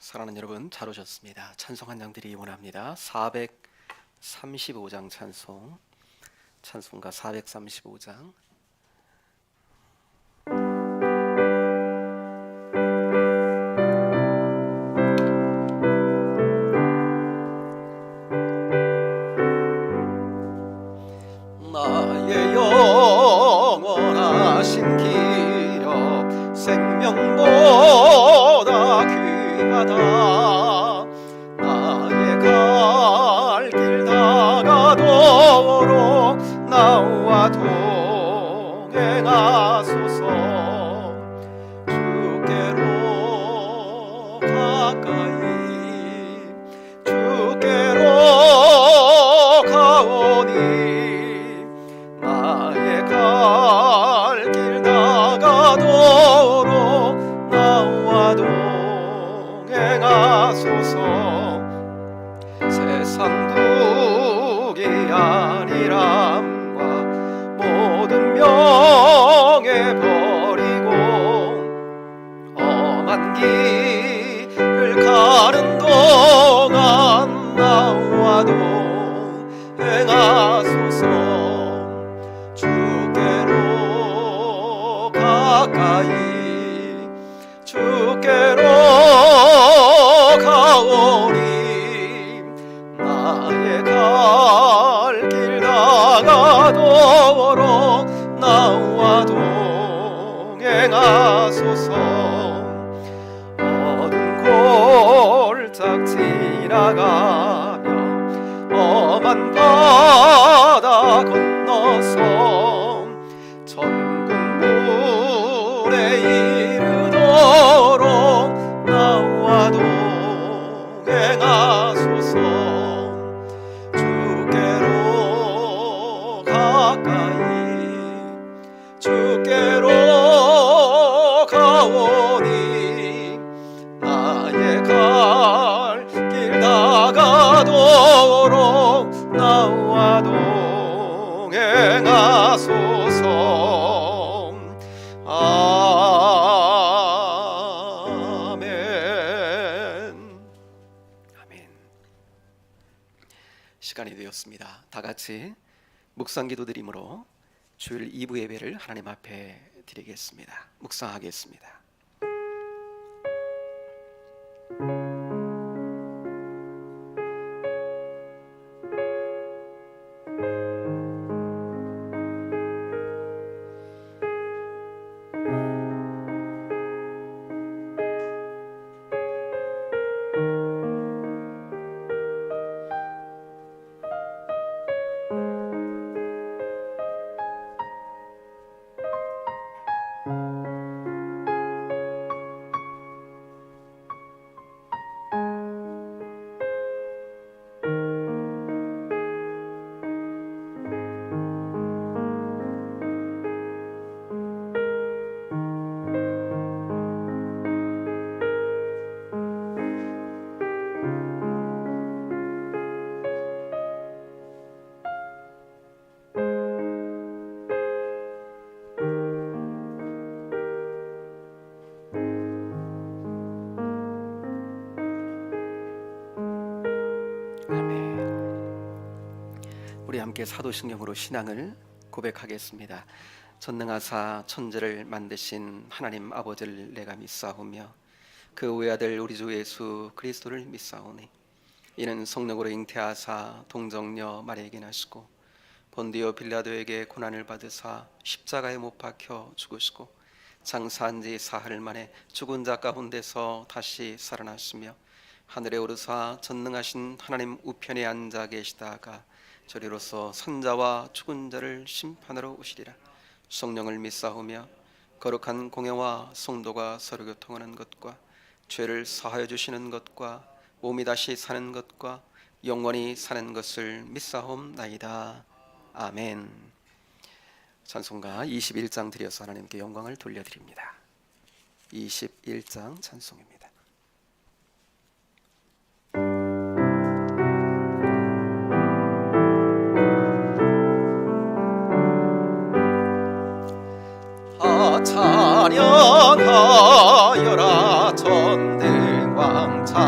사랑하는 여러분, 잘 오셨습니다. 찬송 한 장들이 원합니다. 435장 찬송가 435장. 나의 영원하신 기력 생명보다 귀하다. 나의 갈 길 다가도록 나와 동행하소서. 주께로 가까이 주께로 가오니 나의 갈 길 다가도록 나와 동행하소서. 세상 두기 아니람과 모든 명예 버리고 험한 길을 가는 동안 나와 동행하소서. 주께로 가까이 주께로 가오니 나의 갈 길 다가도록 나와 동행하소서. 어두운 골짝 지나가며 험한 바다 건너서 천국 물에 이르도록 나와 동행하소서. 주께로 가까이 주께로 가오니 나의 갈 길 다가도록 나와 동행하소서. 아멘. 아멘. 시간이 되었습니다. 다 같이 묵상기도 드림으로 주일 2부 예배를 하나님 앞에 드리겠습니다. 묵상하겠습니다. 우리 함께 사도신경으로 신앙을 고백하겠습니다. 전능하사 천지를 만드신 하나님 아버지를 내가 믿사오며 그 외아들 우리 주 예수 그리스도를 믿사오니 이는 성령으로 잉태하사 동정녀 마리아에게 나시고 본디오 빌라도에게 고난을 받으사 십자가에 못 박혀 죽으시고 장사한 지 사흘 만에 죽은 자 가운데서 다시 살아나시며 하늘에 오르사 전능하신 하나님 우편에 앉아 계시다가 저리로서 선자와 죽은 자를 심판하러 오시리라. 성령을 믿사오며 거룩한 공예와 성도가 서로 교통하는 것과 죄를 사하여 주시는 것과 몸이 다시 사는 것과 영원히 사는 것을 믿사옵나이다. 아멘. 찬송가 21장 드려서 하나님께 영광을 돌려드립니다. 21장 찬송입니다. 찬양하여라 전등왕 찬양하여라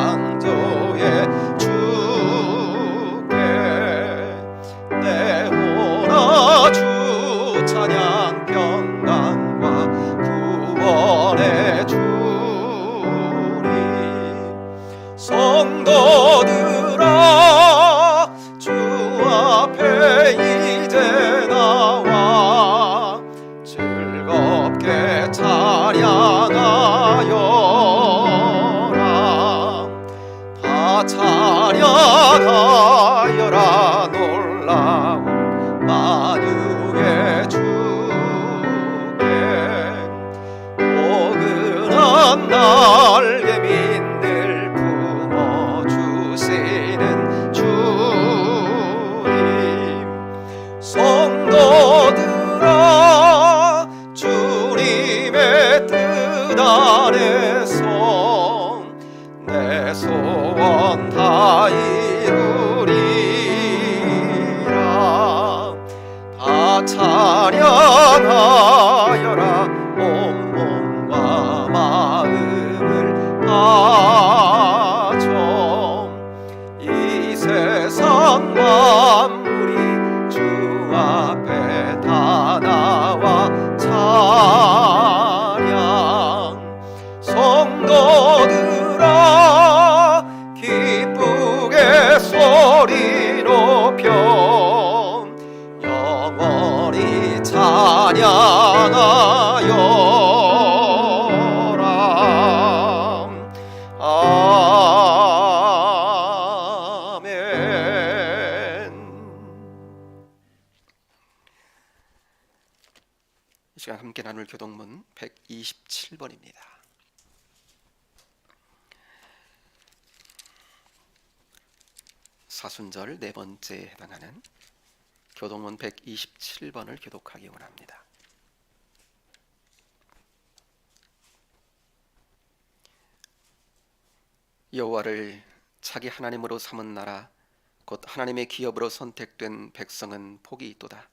찬양하여라 놀라운 만유의 주께 포근한 날개 민들 품어주시는 주님 성도들아 주님의 뜻 안에서 내 소원 다 이루리라 다 찬양하여라 온 몸과 마음을 다져 이 세상 만물이 주 앞에 다 나와 찬양 성도들아 기쁘게 소리 높여 영원히 찬양하여라 아멘. 이 시간 함께 나눌 교독문 127번입니다. 사순절 네 번째에 해당하는 교독문 127번을 교독하기 원합니다. 여호와를 자기 하나님으로 삼은 나라 곧 하나님의 기업으로 선택된 백성은 복이 있도다.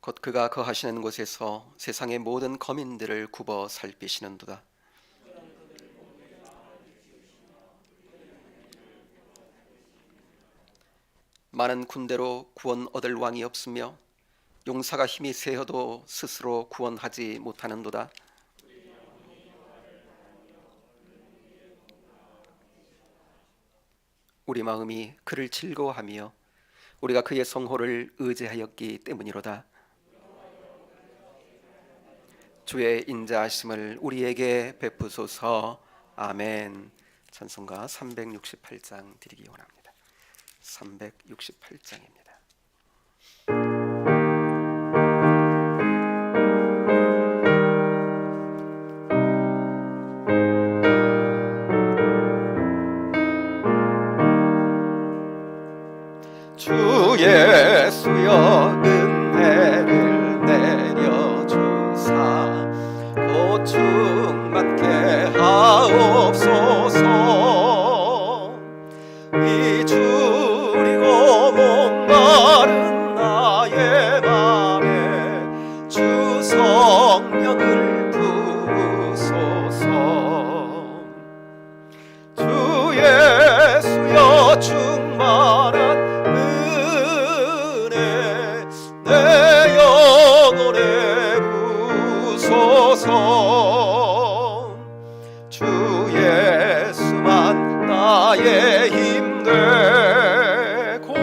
곧 그가 거하시는 곳에서 세상의 모든 거민들을 굽어 살피시는도다. 많은 군대로 구원 얻을 왕이 없으며 용사가 힘이 세어도 스스로 구원하지 못하는도다. 우리 마음이 그를 즐거워하며 우리가 그의 성호를 의지하였기 때문이로다. 주의 인자하심을 우리에게 베푸소서. 아멘. 찬송가 368장 드리기 원합니다. 368장입니다. 주 예수여 은혜를 내려주사 고충 많게 하옵소서. 이 주리고 목마른 나의 맘에 주 성령을 부으소서. 주 예수여 충만한 은혜 내 영혼에 부소서. 주 예수만 나의 힘 되고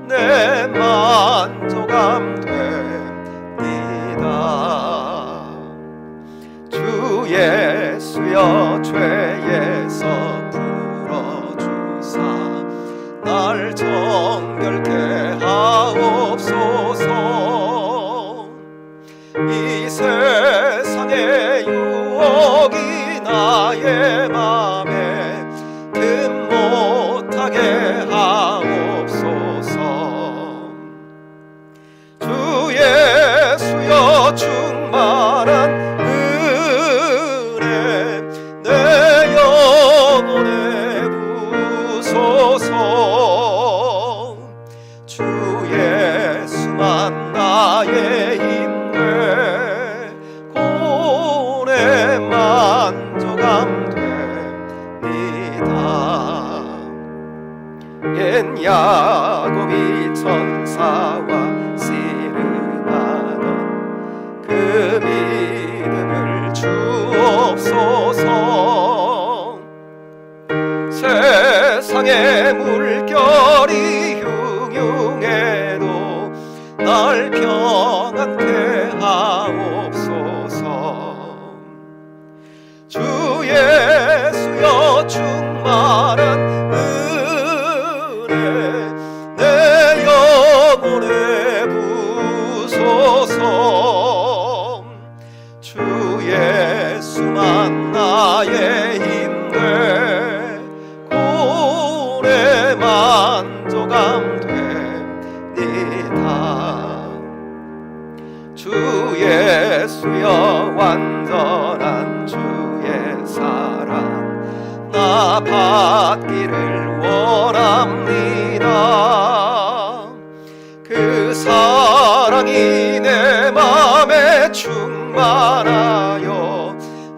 내 만족함 됩니다. 주 예수여 죄에서 풀어주사 날 정결케 하옵소서. 이 세상의 유혹이 나의 맘에 금 못하게 하옵소서. 주 예수여 충만한 은혜 내 영혼에 부소서. 주 예수만 나의 힘 되고 내 만족함 됩니다. 옛 야곱이 천사와 씨름하던 그 믿음을 주옵소서. 세상의 물결이 흉흉해도 날 평안케 하옵소서. 주 예수여 완전한 주의 사랑 나 받기를 원합니다. 그 사랑이 내 맘에 충만하여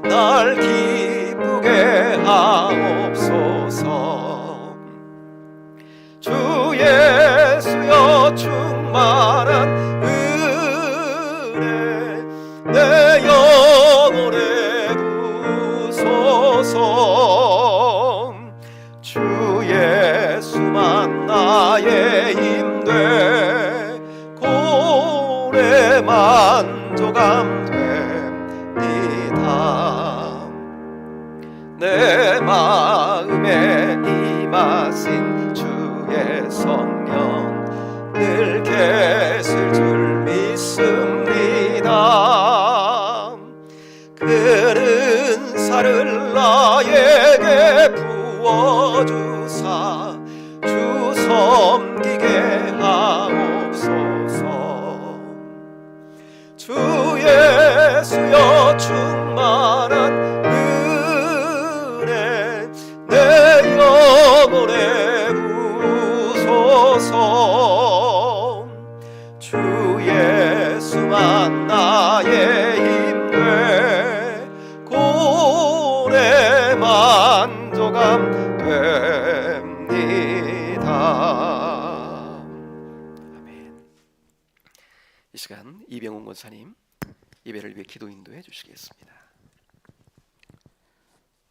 날 기쁘게 하옵소서. 주 예수여 충만한 은혜 내 영혼에 부소서. 주 예수만 나의 힘돼 고래 만족함 됩니다. 내 마음에 임하신 주의 성령 늘 계실 줄 믿습니다. 그 은사를 나에게 부어주사 주 섬기게 하옵소서. 주 예수여 충만한 은혜 내 영혼에 부소서. 주 예수만 나의 힘돼 고래 만족함 됩니다. 아멘. 이 시간 이병훈 권사님 예배를 위해 기도 인도해 주시겠습니다.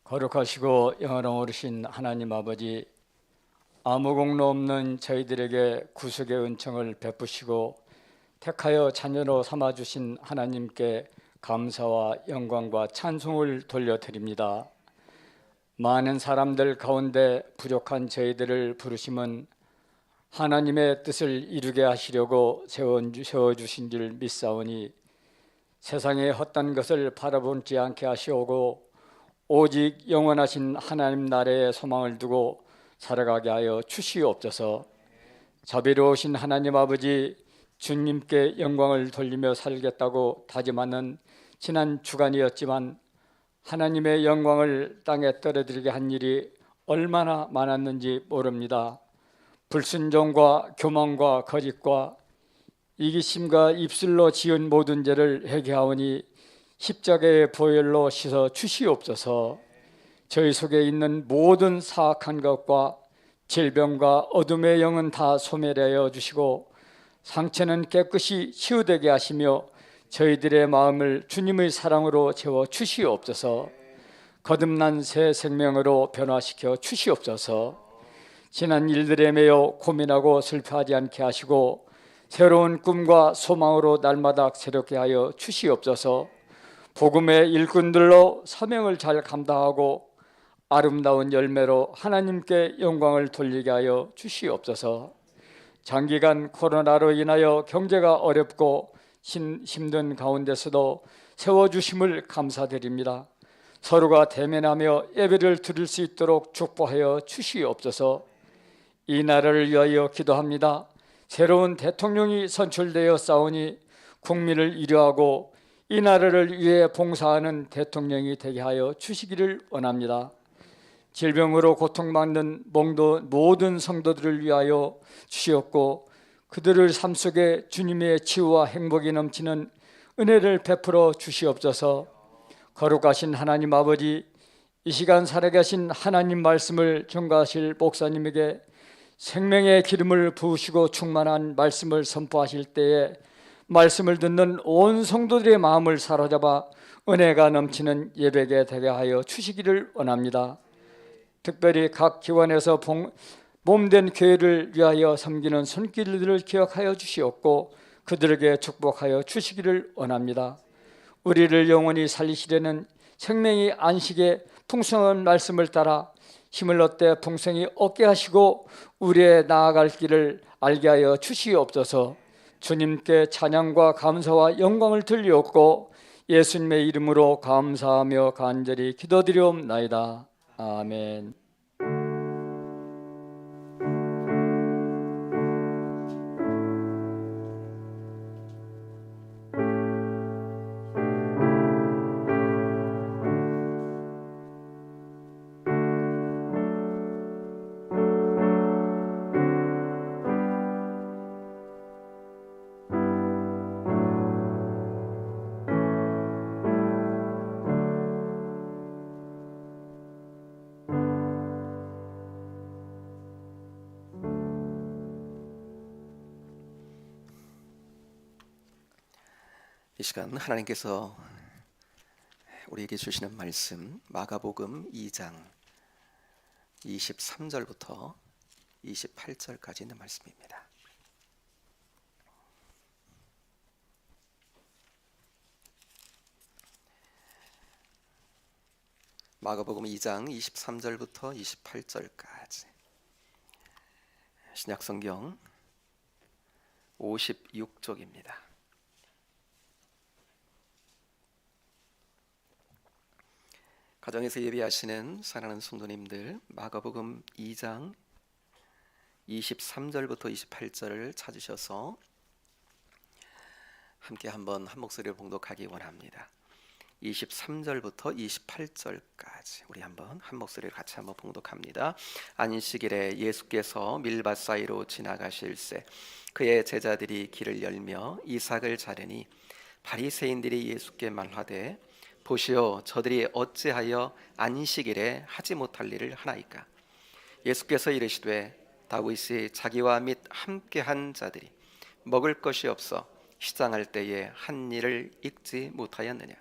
거룩하시고 영원하신 하나님 아버지, 아무 공로 없는 저희들에게 구속의 은총을 베푸시고 택하여 자녀로 삼아주신 하나님께 감사와 영광과 찬송을 돌려드립니다. 많은 사람들 가운데 부족한 저희들을 부르심은 하나님의 뜻을 이루게 하시려고 세워주신 줄 믿사오니 세상의 헛된 것을 바라보지 않게 하시오고 오직 영원하신 하나님 나라의 소망을 두고 살아가게 하여 주시옵소서. 자비로우신 하나님 아버지, 주님께 영광을 돌리며 살겠다고 다짐하는 지난 주간이었지만 하나님의 영광을 땅에 떨어뜨리게 한 일이 얼마나 많았는지 모릅니다. 불순종과 교만과 거짓과 이기심과 입술로 지은 모든 죄를 회개하오니 십자가의 보혈로 씻어 주시옵소서. 저희 속에 있는 모든 사악한 것과 질병과 어둠의 영은 다 소멸하여 주시고 상처는 깨끗이 치유되게 하시며 저희들의 마음을 주님의 사랑으로 채워 주시옵소서. 거듭난 새 생명으로 변화시켜 주시옵소서. 지난 일들에 매여 고민하고 슬퍼하지 않게 하시고 새로운 꿈과 소망으로 날마다 새롭게 하여 주시옵소서. 복음의 일꾼들로 사명을 잘 감당하고 아름다운 열매로 하나님께 영광을 돌리게 하여 주시옵소서. 장기간 코로나로 인하여 경제가 어렵고 힘든 가운데서도 세워주심을 감사드립니다. 서로가 대면하며 예배를 드릴 수 있도록 축복하여 주시옵소서. 이 나라를 위하여 기도합니다. 새로운 대통령이 선출되어 싸우니 국민을 위로하고 이 나라를 위해 봉사하는 대통령이 되게 하여 주시기를 원합니다. 질병으로 고통받는 모든 성도들을 위하여 주시옵고 그들의 삶 속에 주님의 치유와 행복이 넘치는 은혜를 베풀어 주시옵소서. 거룩하신 하나님 아버지, 이 시간 살아계신 하나님 말씀을 전가하실 목사님에게 생명의 기름을 부으시고 충만한 말씀을 선포하실 때에 말씀을 듣는 온 성도들의 마음을 사로잡아 은혜가 넘치는 예배게 되게 하여 주시기를 원합니다. 특별히 각 기관에서 몸된 교회를 위하여 섬기는 손길들을 기억하여 주시옵고 그들에게 축복하여 주시기를 원합니다. 우리를 영원히 살리시려는 생명의 안식의 풍성한 말씀을 따라 힘을 얻되 풍성히 얻게 하시고 우리의 나아갈 길을 알게 하여 주시옵소서. 주님께 찬양과 감사와 영광을 들리옵고 예수님의 이름으로 감사하며 간절히 기도드리옵나이다. 아멘. 이 시간 하나님께서 우리에게 주시는 말씀 마가복음 2장 23절부터 28절까지 있는 말씀입니다. 마가복음 2장 23절부터 28절까지 신약성경 56쪽입니다. 가정에서 예배하시는 사랑하는 성도님들, 마가복음 2장 23절부터 28절을 찾으셔서 함께 한번 한 목소리로 봉독하기 원합니다. 23절부터 28절까지 우리 한번 한 목소리를 같이 한번 봉독합니다. 안식일에 예수께서 밀밭 사이로 지나가실새 그의 제자들이 길을 열며 이삭을 자르니 바리새인들이 예수께 말하되 보시오, 저들이 어찌하여 안식일에 하지 못할 일을 하나이까? 예수께서 이르시되 다윗이 자기와 및 함께한 자들이 먹을 것이 없어 시장할 때에 한 일을 읽지 못하였느냐?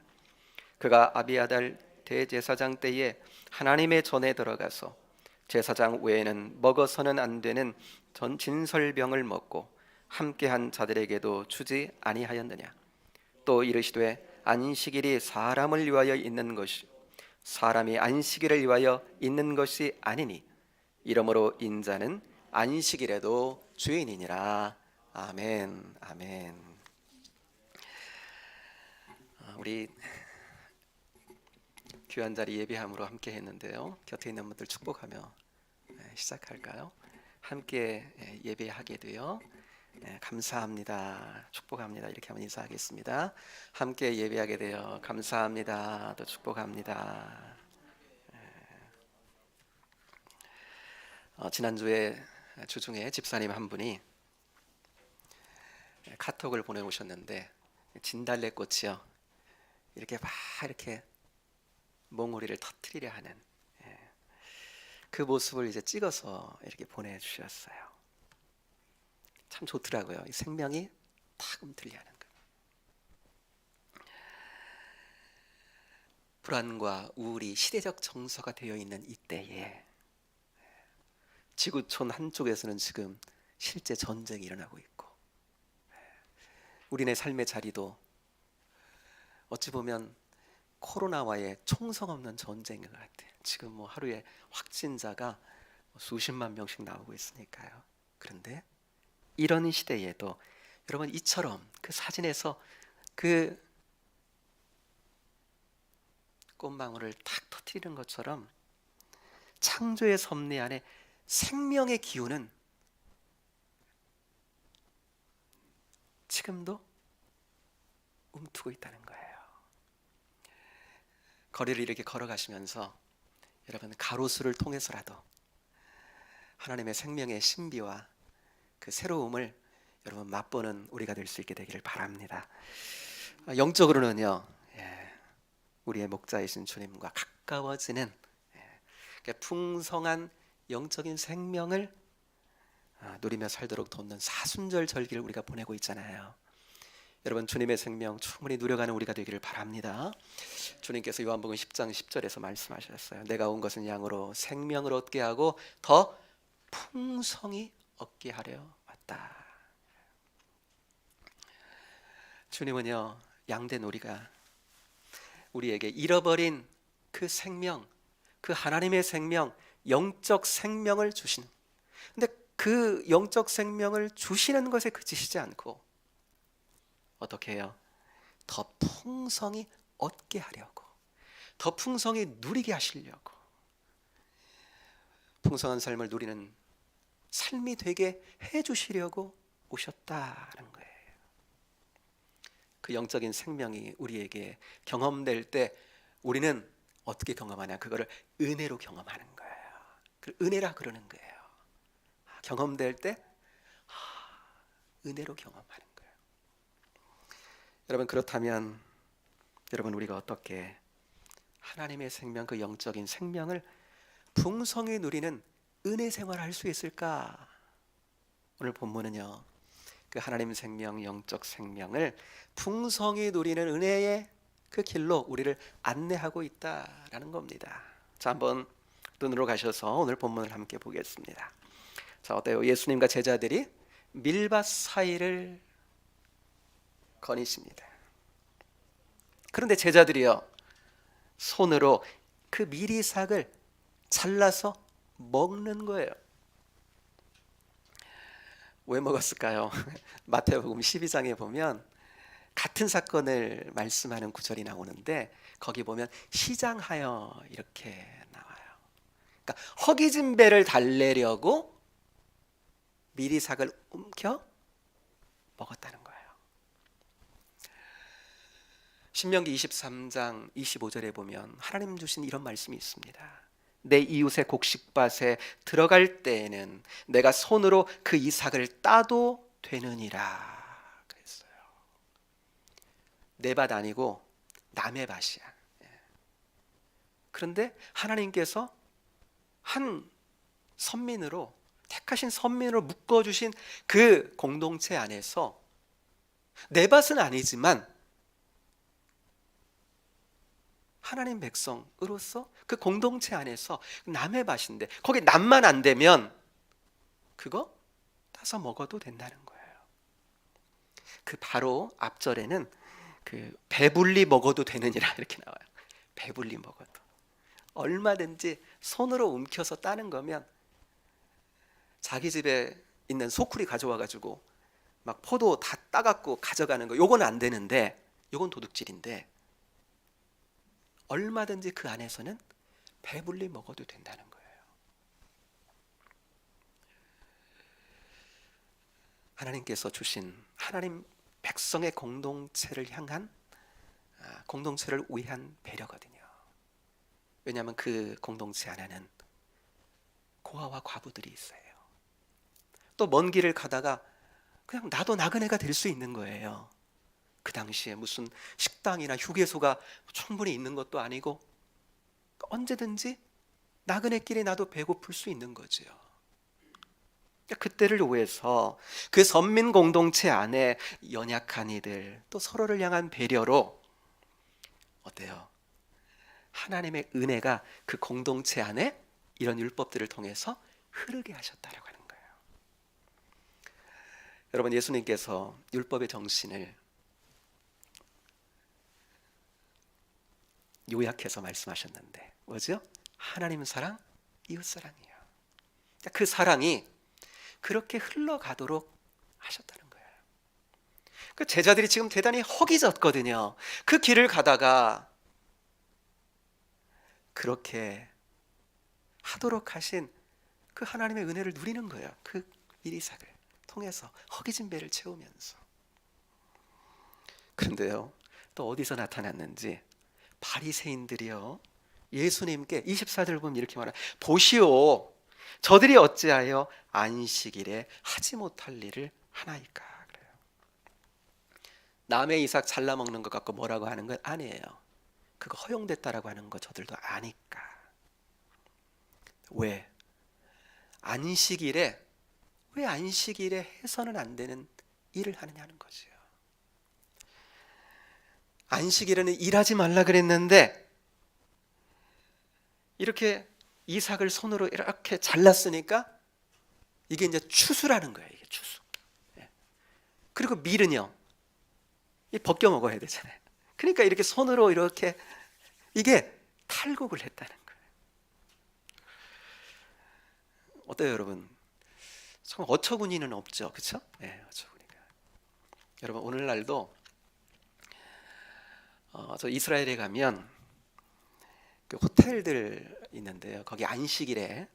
그가 아비아달 대제사장 때에 하나님의 전에 들어가서 제사장 외에는 먹어서는 안 되는 전 진설병을 먹고 함께한 자들에게도 주지 아니하였느냐? 또 이르시되 안식일이 사람을 위하여 있는 것이 사람이 안식일을 위하여 있는 것이 아니니 이러므로 인자는 안식일에도 주인이니라. 아멘. 아멘. 우리 귀한 자리 예배함으로 함께 했는데요. 곁에 있는 분들 축복하며 시작할까요? 함께 예배하게 되어 감사합니다. 축복합니다. 이렇게 한번 인사하겠습니다. 함께 예배하게 되어 감사합니다. 또 축복합니다. 지난주에 주중에 집사님 한 분이 카톡을 보내오셨는데 진달래꽃이요 이렇게 막 이렇게 몽우리를 터뜨리려 하는 그 모습을 이제 찍어서 이렇게 보내주셨어요. 참 좋더라고요. 이 생명이 탁 움틀려하는 거. 불안과 우울이 시대적 정서가 되어 있는 이때에 지구촌 한쪽에서는 지금 실제 전쟁이 일어나고 있고 우리네 삶의 자리도 어찌 보면 코로나와의 총성 없는 전쟁인 것 같아요. 지금 뭐 하루에 확진자가 수십만 명씩 나오고 있으니까요. 그런데 이런 시대에도 여러분 이처럼 그 사진에서 그 꽃망울을 탁 터뜨리는 것처럼 창조의 섭리 안에 생명의 기운은 지금도 움트고 있다는 거예요. 거리를 이렇게 걸어가시면서 여러분 가로수를 통해서라도 하나님의 생명의 신비와 그 새로움을 여러분 맛보는 우리가 될 수 있게 되기를 바랍니다. 영적으로는요, 우리의 목자이신 주님과 가까워지는 풍성한 영적인 생명을 누리며 살도록 돕는 사순절 절기를 우리가 보내고 있잖아요. 여러분 주님의 생명 충분히 누려가는 우리가 되기를 바랍니다. 주님께서 요한복음 10장 10절에서 말씀하셨어요. 내가 온 것은 양으로 생명을 얻게 하고 더 풍성히 얻게 하려 왔다. 주님은요 양된 우리에게 잃어버린 그 생명, 그 하나님의 생명, 영적 생명을 주시는, 근데 그 영적 생명을 주시는 것에 그치시지 않고 어떻게 해요? 더 풍성히 얻게 하려고, 더 풍성히 누리게 하시려고, 풍성한 삶을 누리는 삶이 되게 해주시려고 오셨다는 거예요. 그 영적인 생명이 우리에게 경험될 때 우리는 어떻게 경험하냐? 그거를 은혜로 경험하는 거예요. 그 은혜라 그러는 거예요. 경험될 때 은혜로 경험하는 거예요. 여러분 그렇다면 여러분 우리가 어떻게 하나님의 생명, 그 영적인 생명을 풍성히 누리는 은혜 생활을 할 수 있을까? 오늘 본문은요 그 하나님 생명, 영적 생명을 풍성히 누리는 은혜의 그 길로 우리를 안내하고 있다라는 겁니다. 자, 한번 눈으로 가셔서 오늘 본문을 함께 보겠습니다. 자, 어때요? 예수님과 제자들이 밀밭 사이를 거니십니다. 그런데 제자들이요, 손으로 그 미리삭을 잘라서 먹는 거예요. 왜 먹었을까요? 마태복음 12장에 보면 같은 사건을 말씀하는 구절이 나오는데 거기 보면 시장하여 이렇게 나와요. 그러니까 허기진 배를 달래려고 미리삭을 움켜 먹었다는 거예요. 신명기 23장 25절에 보면 하나님 주신 이런 말씀이 있습니다. 내 이웃의 곡식밭에 들어갈 때에는 내가 손으로 그 이삭을 따도 되느니라 그랬어요. 내 밭 아니고 남의 밭이야. 그런데 하나님께서 한 선민으로, 택하신 선민으로 묶어주신 그 공동체 안에서 내 밭은 아니지만 하나님 백성으로서 그 공동체 안에서 남의 밭인데 거기 남만 안 되면 그거 따서 먹어도 된다는 거예요. 그 바로 앞절에는 그 배불리 먹어도 되느니라 이렇게 나와요. 배불리 먹어도 얼마든지 손으로 움켜서 따는 거면 자기 집에 있는 소쿠리 가져와 가지고 막 포도 다 따갖고 가져가는 거, 요건 안 되는데, 요건 도둑질인데 얼마든지 그 안에서는 배불리 먹어도 된다는 거예요. 하나님께서 주신 하나님 백성의 공동체를 향한, 공동체를 위한 배려거든요. 왜냐하면 그 공동체 안에는 고아와 과부들이 있어요. 또 먼 길을 가다가 그냥 나도 나그네가 될 수 있는 거예요. 그 당시에 무슨 식당이나 휴게소가 충분히 있는 것도 아니고 언제든지 나그네끼리 나도 배고플 수 있는 거죠. 그때를 위해서 그 선민 공동체 안에 연약한 이들, 또 서로를 향한 배려로 어때요? 하나님의 은혜가 그 공동체 안에 이런 율법들을 통해서 흐르게 하셨다라고 하는 거예요. 여러분, 예수님께서 율법의 정신을 요약해서 말씀하셨는데 뭐죠? 하나님 사랑, 이웃 사랑이에요. 그 사랑이 그렇게 흘러가도록 하셨다는 거예요. 그 제자들이 지금 대단히 허기졌거든요. 그 길을 가다가 그렇게 하도록 하신 그 하나님의 은혜를 누리는 거예요. 그 미리삭을 통해서 허기진 배를 채우면서. 그런데요, 또 어디서 나타났는지 바리새인들이요, 예수님께 24절 보면 이렇게 말해요. 보시오, 저들이 어찌하여 안식일에 하지 못할 일을 하나이까. 그래요. 남의 이삭 잘라 먹는 것 갖고 뭐라고 하는 건 아니에요. 그거 허용됐다라고 하는 거 저들도 아니까. 왜? 안식일에, 왜 안식일에 해서는 안 되는 일을 하느냐는 거죠. 안식일에는 일하지 말라 그랬는데 이렇게 이삭을 손으로 이렇게 잘랐으니까 이게 이제 추수라는 거예요. 이게 추수. 그리고 밀은요, 이 벗겨 먹어야 되잖아요. 그러니까 이렇게 손으로 이렇게, 이게 탈곡을 했다는 거예요. 어때요, 여러분? 참 어처구니는 없죠, 그렇죠? 네, 어처구니가. 여러분, 오늘날도 저 이스라엘에 가면 그 호텔들 있는데요, 거기 안식일에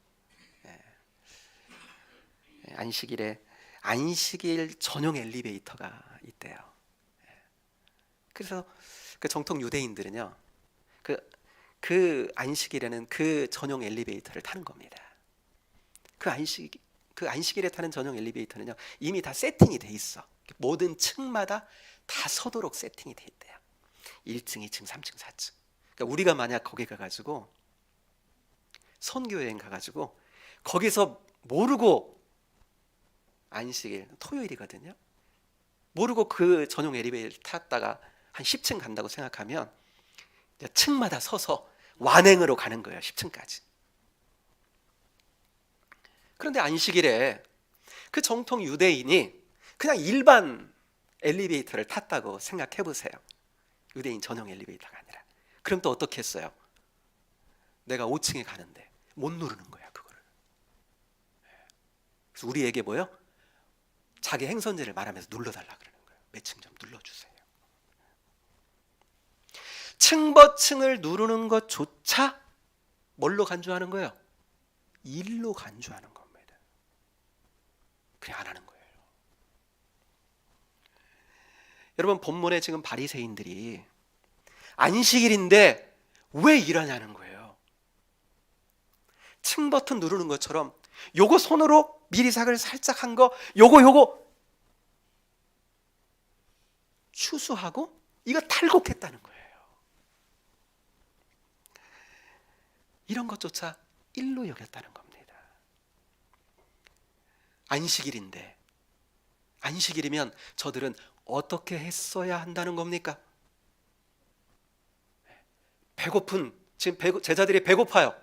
안식일 전용 엘리베이터가 있대요. 그래서 그 정통 유대인들은요, 그 안식일에는 그 전용 엘리베이터를 타는 겁니다. 그 안식일에 타는 전용 엘리베이터는요, 이미 다 세팅이 돼 있어. 모든 층마다 다 서도록 세팅이 돼 있대요. 1층, 2층, 3층, 4층. 그러니까 우리가 만약 거기 가가지고 선교여행 가가지고 거기서 모르고 안식일 토요일이거든요, 모르고 그 전용 엘리베이터를 탔다가 한 10층 간다고 생각하면 이제 층마다 서서 완행으로 가는 거예요. 10층까지. 그런데 안식일에 그 정통 유대인이 그냥 일반 엘리베이터를 탔다고 생각해 보세요. 유대인 전용 엘리베이터가 아니라. 그럼 또 어떻게 했어요? 내가 5층에 가는데 못 누르는 거야, 그거를. 그래서 우리에게 뭐요? 자기 행선지를 말하면서 눌러달라 그러는 거예요. 몇 층 좀 눌러주세요. 층버층을 누르는 것조차 뭘로 간주하는 거예요? 일로 간주하는 겁니다. 그냥 안 하는 거예요. 여러분, 본문에 지금 바리새인들이 안식일인데 왜 일하냐는 거예요. 층 버튼 누르는 것처럼 요거 손으로 미리삭을 살짝 한 거 요거 추수하고 이거 탈곡했다는 거예요. 이런 것조차 일로 여겼다는 겁니다. 안식일인데, 안식일이면 저들은 어떻게 했어야 한다는 겁니까? 배고픈, 지금 제자들이 배고파요.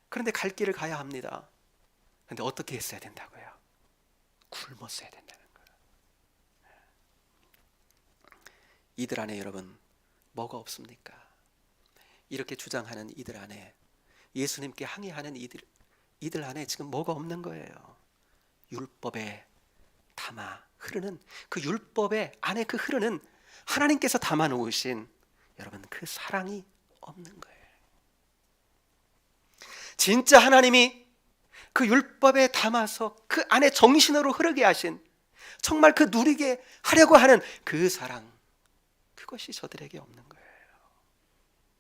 그런데 갈 길을 가야 합니다. 그런데 어떻게 했어야 된다고요? 굶었어야 된다는 거예요. 이들 안에 여러분 뭐가 없습니까? 이렇게 주장하는 이들 안에, 예수님께 항의하는 이들 안에 지금 뭐가 없는 거예요? 율법에 담아 흐르는, 그 율법의 안에 그 흐르는 하나님께서 담아 놓으신 여러분 그 사랑이 없는 거예요. 진짜 하나님이 그 율법에 담아서 그 안에 정신으로 흐르게 하신, 정말 그 누리게 하려고 하는 그 사랑, 그것이 저들에게 없는 거예요.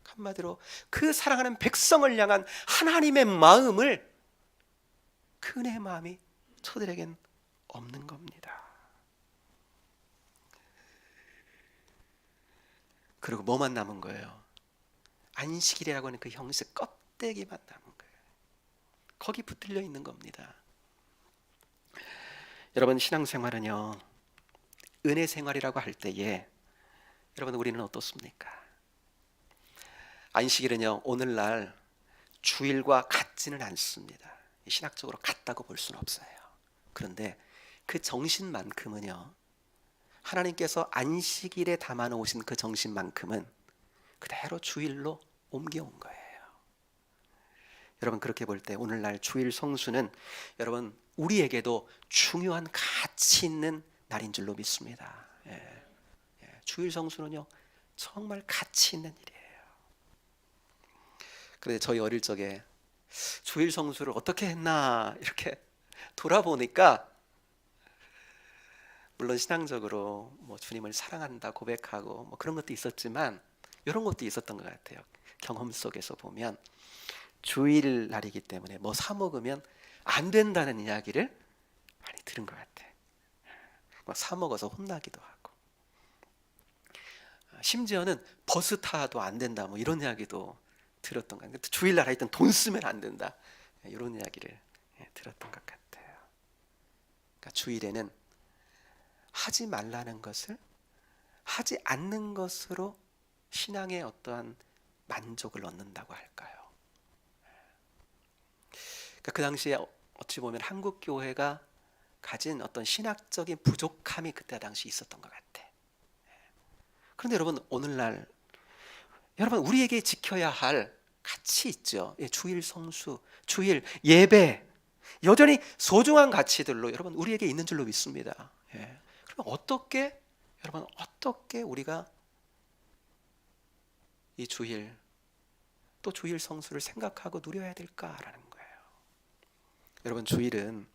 한마디로 그 사랑하는 백성을 향한 하나님의 마음을, 그 은혜의 마음이 저들에겐 없는 겁니다. 그리고 뭐만 남은 거예요? 안식일이라고 하는 그 형식 껍데기만 남은 거예요. 거기 붙들려 있는 겁니다. 여러분, 신앙생활은요, 은혜 생활이라고 할 때에 여러분 우리는 어떻습니까? 안식일은요, 오늘날 주일과 같지는 않습니다. 신학적으로 같다고 볼 수는 없어요. 그런데 그 정신만큼은요, 하나님께서 안식일에 담아 놓으신 그 정신만큼은 그대로 주일로 옮겨온 거예요. 여러분, 그렇게 볼 때 오늘날 주일 성수는 여러분 우리에게도 중요한 가치 있는 날인 줄로 믿습니다. 주일 성수는요 정말 가치 있는 일이에요. 그런데 저희 어릴 적에 주일 성수를 어떻게 했나 이렇게 돌아보니까, 물론 신앙적으로 뭐 주님을 사랑한다 고백하고 뭐 그런 것도 있었지만 이런 것도 있었던 것 같아요. 경험 속에서 보면 주일 날이기 때문에 뭐 사 먹으면 안 된다는 이야기를 많이 들은 것 같아. 뭐 사 먹어서 혼나기도 하고, 심지어는 버스 타도 안 된다 뭐 이런 이야기도 들었던 것 같아요. 주일날 하여튼 돈 쓰면 안 된다 이런 이야기를 들었던 것 같아요. 그러니까 주일에는 하지 말라는 것을 하지 않는 것으로 신앙의 어떠한 만족을 얻는다고 할까요? 그러니까 그 당시에 어찌 보면 한국 교회가 가진 어떤 신학적인 부족함이 그때 당시 있었던 것 같아. 그런데 여러분, 오늘날 여러분 우리에게 지켜야 할 가치 있죠. 주일 성수, 주일 예배, 여전히 소중한 가치들로 여러분 우리에게 있는 줄로 믿습니다. 그러면 어떻게 우리가 이 주일, 또 주일 성수를 생각하고 누려야 될까라는 거예요. 여러분, 주일은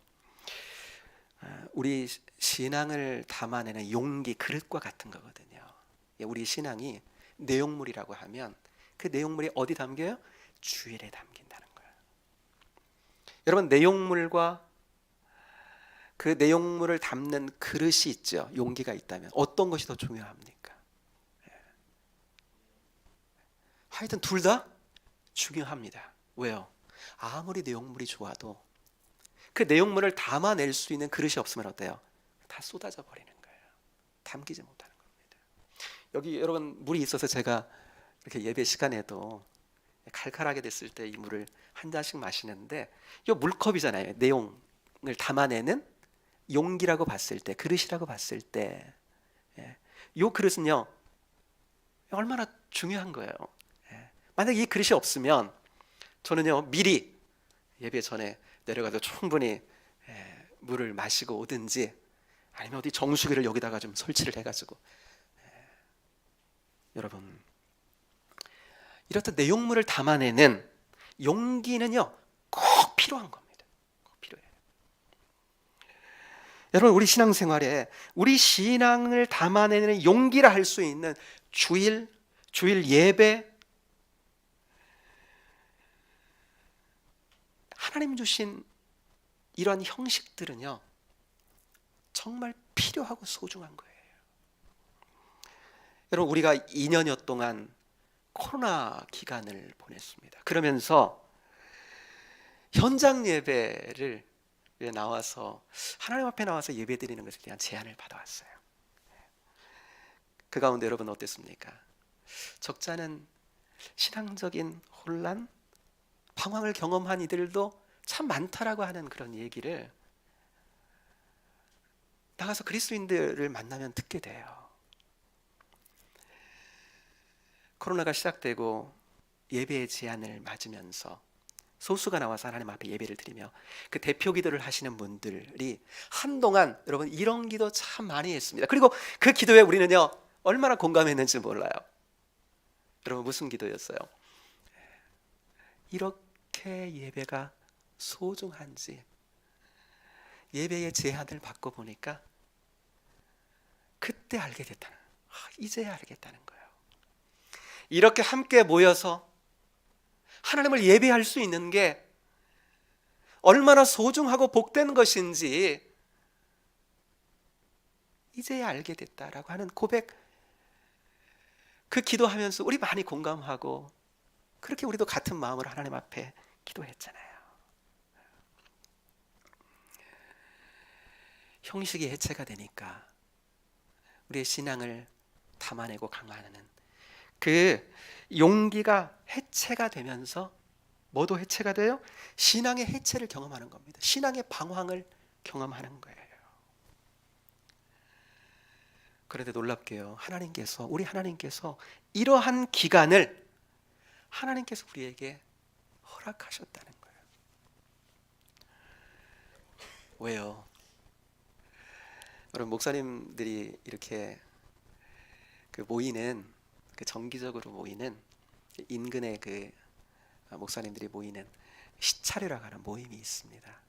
우리 신앙을 담아내는 용기, 그릇과 같은 거거든요. 우리 신앙이 내용물이라고 하면 그 내용물이 어디 담겨요? 주일에 담긴다는 거예요. 여러분, 내용물과 그 내용물을 담는 그릇이 있죠. 용기가 있다면 어떤 것이 더 중요합니까? 하여튼 둘 다 중요합니다. 왜요? 아무리 내용물이 좋아도 그 내용물을 담아낼 수 있는 그릇이 없으면 어때요? 다 쏟아져 버리는 거예요. 담기지 못하는 겁니다. 여기 여러분 물이 있어서 제가 이렇게 예배 시간에도 칼칼하게 됐을 때 이 물을 한 잔씩 마시는데, 이 물컵이잖아요. 내용을 담아내는 용기라고 봤을 때, 그릇이라고 봤을 때, 이 그릇은요 얼마나 중요한 거예요. 만약 이 그릇이 없으면 저는요 미리 예배 전에 내려가서 충분히 물을 마시고 오든지, 아니면 어디 정수기를 여기다가 좀 설치를 해가지고, 여러분 이렇듯 내용물을 담아내는 용기는요 꼭 필요한 겁니다. 꼭 필요해요. 여러분 우리 신앙생활에 우리 신앙을 담아내는 용기라 할 수 있는 주일 예배, 하나님 주신 이런 형식들은요 정말 필요하고 소중한 거예요. 여러분 우리가 2년여 동안 코로나 기간을 보냈습니다. 그러면서 현장 예배를 나와서 하나님 앞에 나와서 예배 드리는 것에 대한 제안을 받아왔어요. 그 가운데 여러분 어땠습니까? 적잖은 신앙적인 혼란, 방황을 경험한 이들도 참 많다라고 하는 그런 얘기를 나가서 그리스도인들을 만나면 듣게 돼요. 코로나가 시작되고 예배의 제한을 맞으면서 소수가 나와서 하나님 앞에 예배를 드리며 그 대표 기도를 하시는 분들이 한동안 여러분 이런 기도 참 많이 했습니다. 그리고 그 기도에 우리는요 얼마나 공감했는지 몰라요. 여러분 무슨 기도였어요? 이렇게 예배가 소중한지 예배의 제한을 받고 보니까 그때 알게 됐다는, 이제야 알겠다는 거예요. 이렇게 함께 모여서 하나님을 예배할 수 있는 게 얼마나 소중하고 복된 것인지 이제야 알게 됐다라고 하는 고백, 그 기도하면서 우리 많이 공감하고 그렇게 우리도 같은 마음으로 하나님 앞에 기도했잖아요. 형식이 해체가 되니까 우리의 신앙을 담아내고 강화하는 그 용기가 해체가 되면서 뭐도 해체가 돼요? 신앙의 해체를 경험하는 겁니다. 신앙의 방황을 경험하는 거예요. 그런데 놀랍게요, 우리 하나님께서 이러한 기간을 하나님께서 우리에게 허락하셨다는 거예요. 왜요? 여러분 목사님들이 이렇게 모이는, 정기적으로 모이는 인근의 목사님들이 모이는 시차례라고 하는 모임이 있습니다.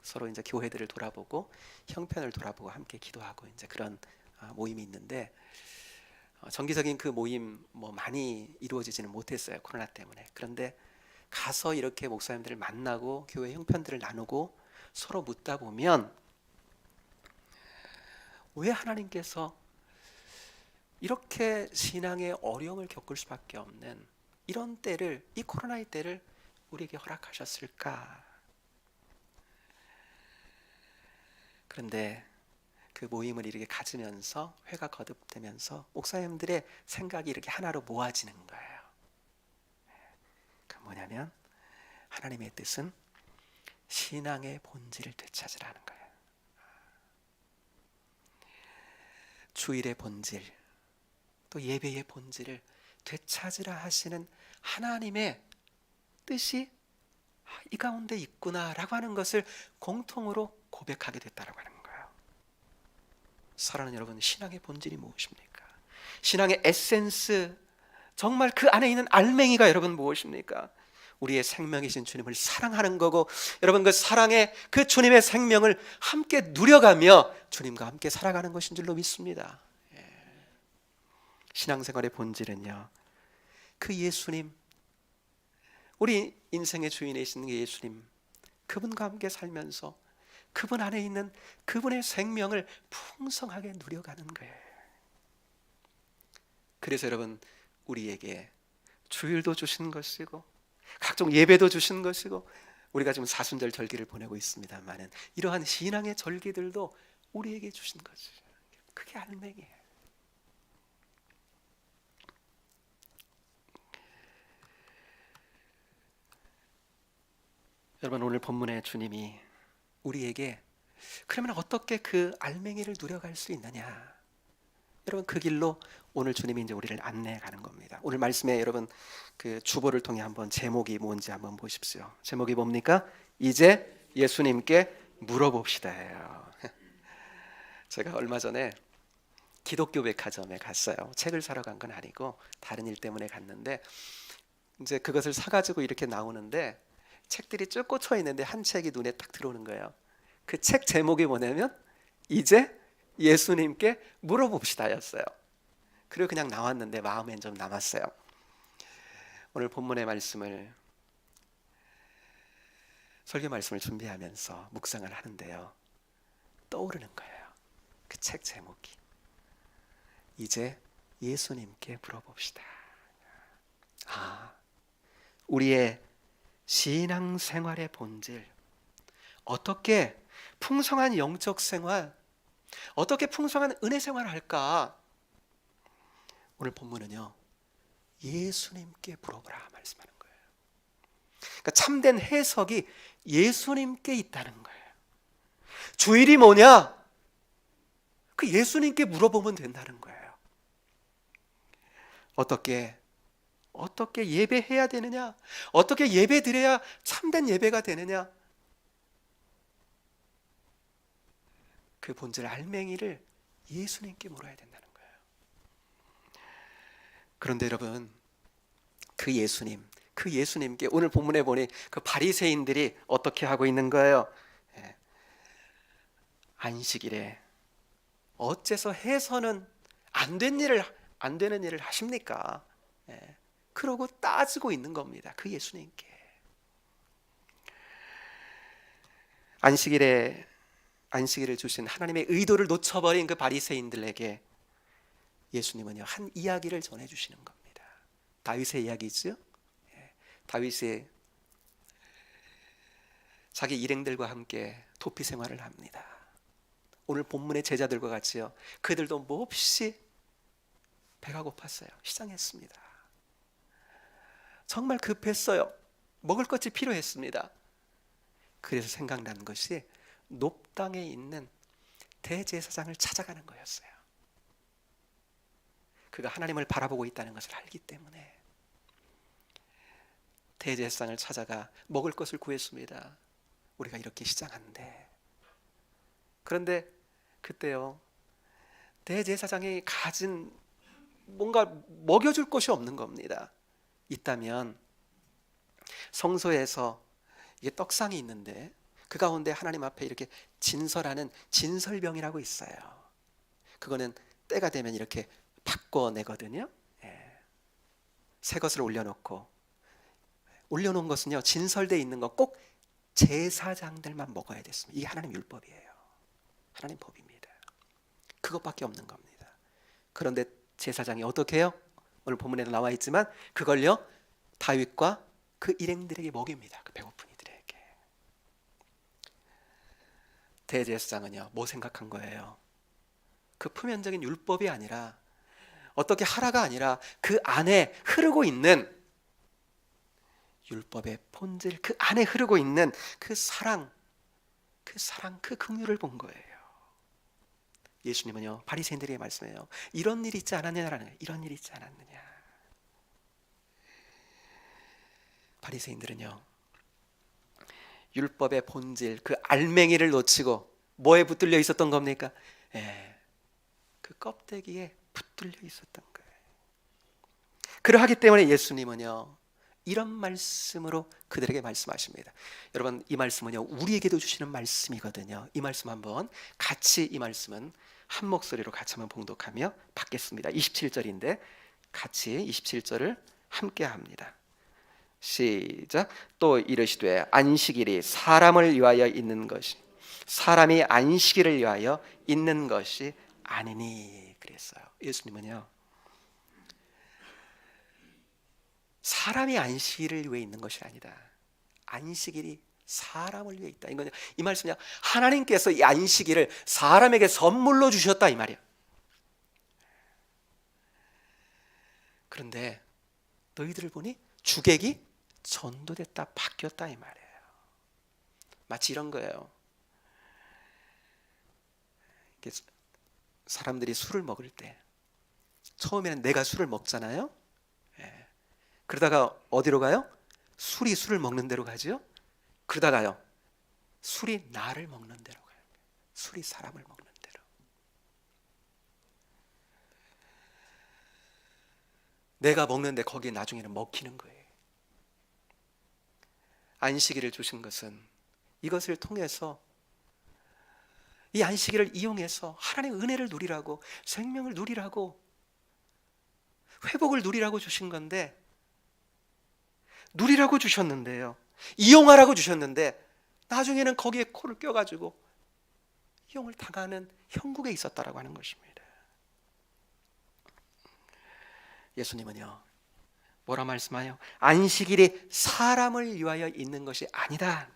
서로 이제 교회들을 돌아보고 형편을 돌아보고 함께 기도하고 이제 그런 모임이 있는데, 정기적인 그 모임 많이 이루어지지는 못했어요, 코로나 때문에. 그런데 가서 이렇게 목사님들을 만나고 교회 형편들을 나누고 서로 묻다 보면 왜 하나님께서 이렇게 신앙의 어려움을 겪을 수밖에 없는 이런 때를, 이 코로나의 때를 우리에게 허락하셨을까? 그런데 그 모임을 이렇게 가지면서 회가 거듭되면서 목사님들의 생각이 이렇게 하나로 모아지는 거예요. 그 뭐냐면 하나님의 뜻은 신앙의 본질을 되찾으라는 거예요. 주일의 본질, 또 예배의 본질을 되찾으라 하시는 하나님의 뜻이 이 가운데 있구나라고 하는 것을 공통으로 고백하게 됐다라고 하는 거예요. 사랑하는 여러분, 신앙의 본질이 무엇입니까? 신앙의 에센스, 정말 그 안에 있는 알맹이가 여러분 무엇입니까? 우리의 생명이신 주님을 사랑하는 거고, 여러분 그 사랑의 그 주님의 생명을 함께 누려가며 주님과 함께 살아가는 것인 줄로 믿습니다. 신앙생활의 본질은요, 그 예수님, 우리 인생의 주인이신 예수님, 그분과 함께 살면서 그분 안에 있는 그분의 생명을 풍성하게 누려가는 거예요. 그래서 여러분 우리에게 주일도 주신 것이고 각종 예배도 주신 것이고, 우리가 지금 사순절 절기를 보내고 있습니다만은 이러한 신앙의 절기들도 우리에게 주신 거지. 그게 알맹이에요. 여러분, 오늘 본문의 주님이 우리에게 그러면 어떻게 그 알맹이를 누려갈 수 있느냐? 여러분, 그 길로 오늘 주님이 이제 우리를 안내해 가는 겁니다. 오늘 말씀에 여러분 그 주보를 통해 한번 제목이 뭔지 한번 보십시오. 제목이 뭡니까? 이제 예수님께 물어봅시다예요. 제가 얼마 전에 기독교 백화점에 갔어요. 책을 사러 간 건 아니고 다른 일 때문에 갔는데 이제 그것을 사가지고 이렇게 나오는데 책들이 쭉 꽂혀 있는데 한 책이 눈에 딱 들어오는 거예요. 그 책 제목이 뭐냐면 이제 예수님께 물어봅시다였어요. 그리고 그냥 나왔는데 마음엔 좀 남았어요. 오늘 본문의 말씀을 설교 말씀을 준비하면서 묵상을 하는데요, 떠오르는 거예요. 그 책 제목이 이제 예수님께 물어봅시다. 우리의 신앙생활의 본질, 어떻게 풍성한 영적 생활, 어떻게 풍성한 은혜 생활을 할까? 오늘 본문은요, 예수님께 물어보라 말씀하는 거예요. 그러니까 참된 해석이 예수님께 있다는 거예요. 주일이 뭐냐? 그 예수님께 물어보면 된다는 거예요. 어떻게 예배해야 되느냐? 어떻게 예배 드려야 참된 예배가 되느냐? 그 본질 알맹이를 예수님께 물어야 된다는 거예요. 그런데 여러분, 그 예수님께 오늘 본문에 보니 그 바리새인들이 어떻게 하고 있는 거예요? 안식일에 어째서 해서는 안 되는 일을 하십니까? 그러고 따지고 있는 겁니다. 그 예수님께. 안식일을 주신 하나님의 의도를 놓쳐버린 그 바리새인들에게 예수님은요, 한 이야기를 전해주시는 겁니다. 다윗의 이야기죠. 다윗이 자기 일행들과 함께 도피 생활을 합니다. 오늘 본문의 제자들과 같이요, 그들도 몹시 배가 고팠어요. 시장했습니다. 정말 급했어요. 먹을 것이 필요했습니다. 그래서 생각난 것이 높당에 있는 대제사장을 찾아가는 거였어요. 그가 하나님을 바라보고 있다는 것을 알기 때문에 대제사장을 찾아가 먹을 것을 구했습니다. 우리가 이렇게 시장한데, 그런데 그때요, 대제사장이 가진 뭔가 먹여줄 것이 없는 겁니다. 있다면 성소에서 이게 떡상이 있는데 그 가운데 하나님 앞에 이렇게 진설하는 진설병이라고 있어요. 그거는 때가 되면 이렇게 바꿔내거든요. 새 것을 올려놓은 것은요, 진설되어 있는 거 꼭 제사장들만 먹어야 됐습니다. 이게 하나님 율법이에요. 하나님 법입니다. 그것밖에 없는 겁니다. 그런데 제사장이 어떻게 해요? 오늘 본문에도 나와 있지만 그걸요, 다윗과 그 일행들에게 먹입니다. 그 배고픈 이들에게. 대제사장은요, 뭐 생각한 거예요? 그 표면적인 율법이 아니라, 어떻게 하라가 아니라 그 안에 흐르고 있는 율법의 본질, 그 안에 흐르고 있는 그 사랑, 그 긍휼을 본 거예요. 예수님은요, 바리새인들에게 말씀해요. 이런 일이 있지 않았느냐라는 거예요. 이런 일이 있지 않았느냐. 바리새인들은요, 율법의 본질, 그 알맹이를 놓치고 뭐에 붙들려 있었던 겁니까? 그 껍데기에 붙들려 있었던 거예요. 그러하기 때문에 예수님은요, 이런 말씀으로 그들에게 말씀하십니다. 여러분, 이 말씀은요, 우리에게도 주시는 말씀이거든요. 이 말씀 한번 같이, 이 말씀은 한 목소리로 같이 한번 봉독하며 받겠습니다. 27절인데 같이 27절을 함께 합니다. 시작. 또 이르시되 안식일이 사람을 위하여 있는 것이, 사람이 안식일을 위하여 있는 것이 아니니. 그랬어요. 예수님은요, 사람이 안식일을 위해 있는 것이 아니다. 안식일이 사람을 위해 있다. 이 말씀이야. 하나님께서 이 안식일을 사람에게 선물로 주셨다 이 말이야. 그런데 너희들을 보니 주객이 전도됐다, 바뀌었다 이 말이에요. 마치 이런 거예요. 사람들이 술을 먹을 때 처음에는 내가 술을 먹잖아요. 예. 그러다가 어디로 가요? 술이 술을 먹는 데로 가죠. 그러다가요, 술이 나를 먹는 데로 가요. 술이 사람을 먹는 데로. 내가 먹는데 거기에 나중에는 먹히는 거예요. 안식일을 주신 것은 이것을 통해서, 이 안식일을 이용해서 하나님의 은혜를 누리라고, 생명을 누리라고, 회복을 누리라고 주신 건데, 누리라고 주셨는데요, 이용하라고 주셨는데 나중에는 거기에 코를 껴가지고 이용을 당하는 형국에 있었다라고 하는 것입니다. 예수님은요, 뭐라 말씀하여? 안식일이 사람을 위하여 있는 것이 아니다.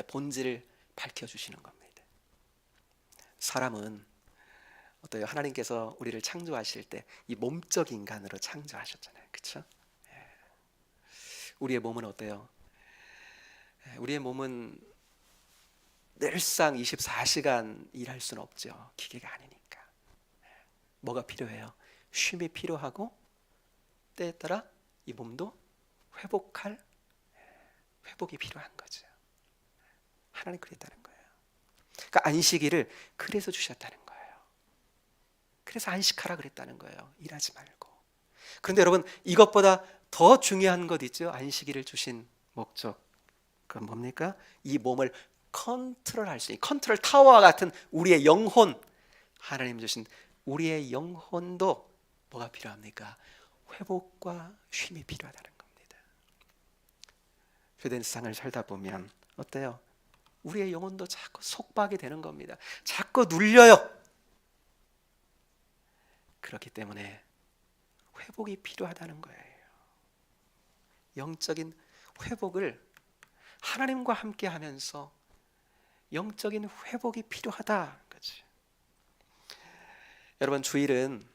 본질을 밝혀주시는 겁니다. 사람은 어때요? 하나님께서 우리를 창조하실 때 이 몸적 인간으로 창조하셨잖아요. 그렇죠? 우리의 몸은 어때요? 우리의 몸은 늘상 24시간 일할 수는 없죠. 기계가 아니니까. 뭐가 필요해요? 쉼이 필요하고, 때에 따라 이 몸도 회복이 필요한 거죠. 하나님 그랬다는 거예요. 그러니까 안식일을 그래서 주셨다는 거예요. 그래서 안식하라 그랬다는 거예요. 일하지 말고. 그런데 여러분, 이것보다 더 중요한 것 있죠. 안식일을 주신 목적. 그건 뭡니까? 이 몸을 컨트롤할 수 있는, 컨트롤 타워와 같은 우리의 영혼, 하나님 주신 우리의 영혼도 뭐가 필요합니까? 회복과 쉼이 필요하다는 겁니다. 주된 세상을 살다 보면 어때요? 우리의 영혼도 자꾸 속박이 되는 겁니다. 자꾸 눌려요. 그렇기 때문에 회복이 필요하다는 거예요. 영적인 회복을 하나님과 함께 하면서 영적인 회복이 필요하다. 그렇지? 여러분, 주일은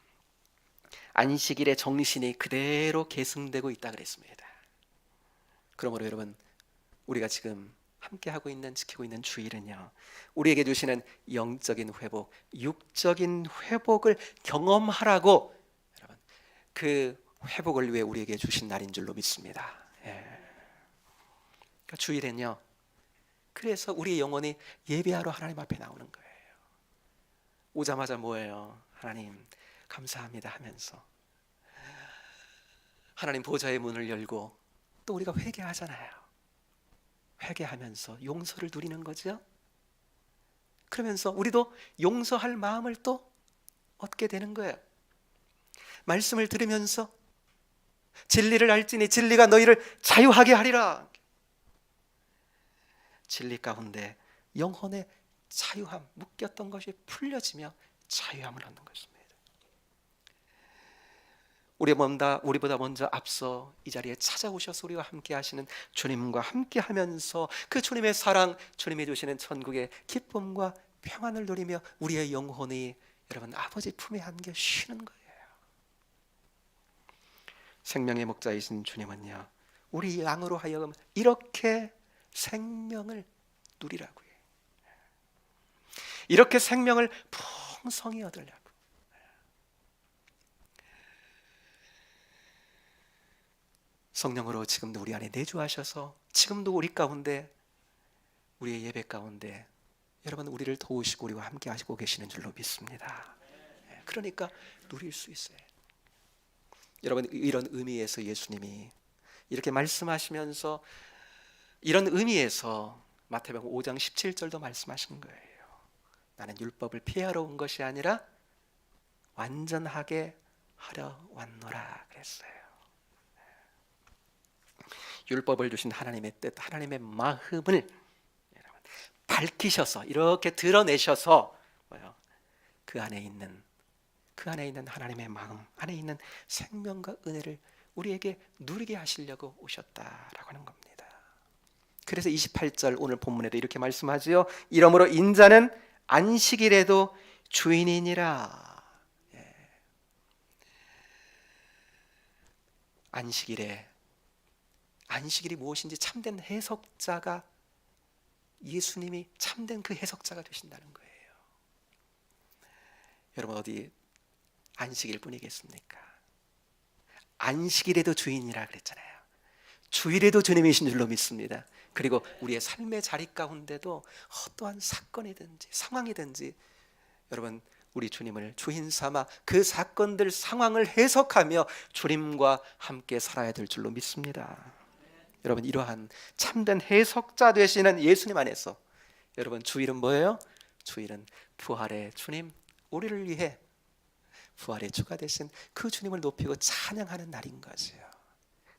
안식일의 정신이 그대로 계승되고 있다 그랬습니다. 그러므로 여러분, 우리가 지금 함께 하고 있는, 지키고 있는 주일은요, 우리에게 주시는 영적인 회복, 육적인 회복을 경험하라고, 여러분, 그 회복을 위해 우리에게 주신 날인 줄로 믿습니다. 그러니까 주일엔요, 그래서 우리 영혼이 예배하러 하나님 앞에 나오는 거예요. 오자마자 뭐예요? 하나님 감사합니다 하면서 하나님 보좌의 문을 열고, 또 우리가 회개하잖아요. 회개하면서 용서를 누리는 거죠. 그러면서 우리도 용서할 마음을 또 얻게 되는 거예요. 말씀을 들으면서 진리를 알지니 진리가 너희를 자유하게 하리라. 진리 가운데 영혼의 자유함, 묶였던 것이 풀려지며 자유함을 얻는 것입니다. 우리보다 먼저 앞서 이 자리에 찾아오셔서 우리와 함께 하시는 주님과 함께 하면서 그 주님의 사랑, 주님이 주시는 천국의 기쁨과 평안을 누리며 우리의 영혼이 여러분 아버지 품에 안겨 쉬는 거예요. 생명의 목자이신 주님은요, 우리 양으로 하여금 이렇게 생명을 누리라고 해요. 이렇게 생명을 풍성히 얻으려고. 성령으로 지금도 우리 안에 내주하셔서 지금도 우리 가운데, 우리의 예배 가운데 여러분 우리를 도우시고 우리와 함께 하시고 계시는 줄로 믿습니다. 그러니까 누릴 수 있어요. 여러분, 이런 의미에서 예수님이 이렇게 말씀하시면서, 이런 의미에서 마태복음 5장 17절도 말씀하신 거예요. 나는 율법을 폐하러 온 것이 아니라 완전하게 하려 왔노라 그랬어요. 율법을 주신 하나님의 뜻, 하나님의 마음을 밝히셔서 이렇게 드러내셔서 그 안에 있는 하나님의 마음, 안에 있는 생명과 은혜를 우리에게 누리게 하시려고 오셨다라고 하는 겁니다. 그래서 28절 오늘 본문에도 이렇게 말씀하지요. 이러므로 인자는 안식일에도 주인이니라. 안식일이 무엇인지 참된 해석자가 예수님이 참된 그 해석자가 되신다는 거예요. 여러분 어디 안식일 뿐이겠습니까? 안식일에도 주인이라 그랬잖아요. 주일에도 주님이신 줄로 믿습니다. 그리고 우리의 삶의 자리 가운데도 어떠한 사건이든지 상황이든지 여러분 우리 주님을 주인 삼아 그 사건들 상황을 해석하며 주님과 함께 살아야 될 줄로 믿습니다. 여러분 이러한 참된 해석자 되시는 예수님 안에서 여러분 주일은 뭐예요? 주일은 부활의 주님, 우리를 위해 부활의 주가 되신 그 주님을 높이고 찬양하는 날인 거죠.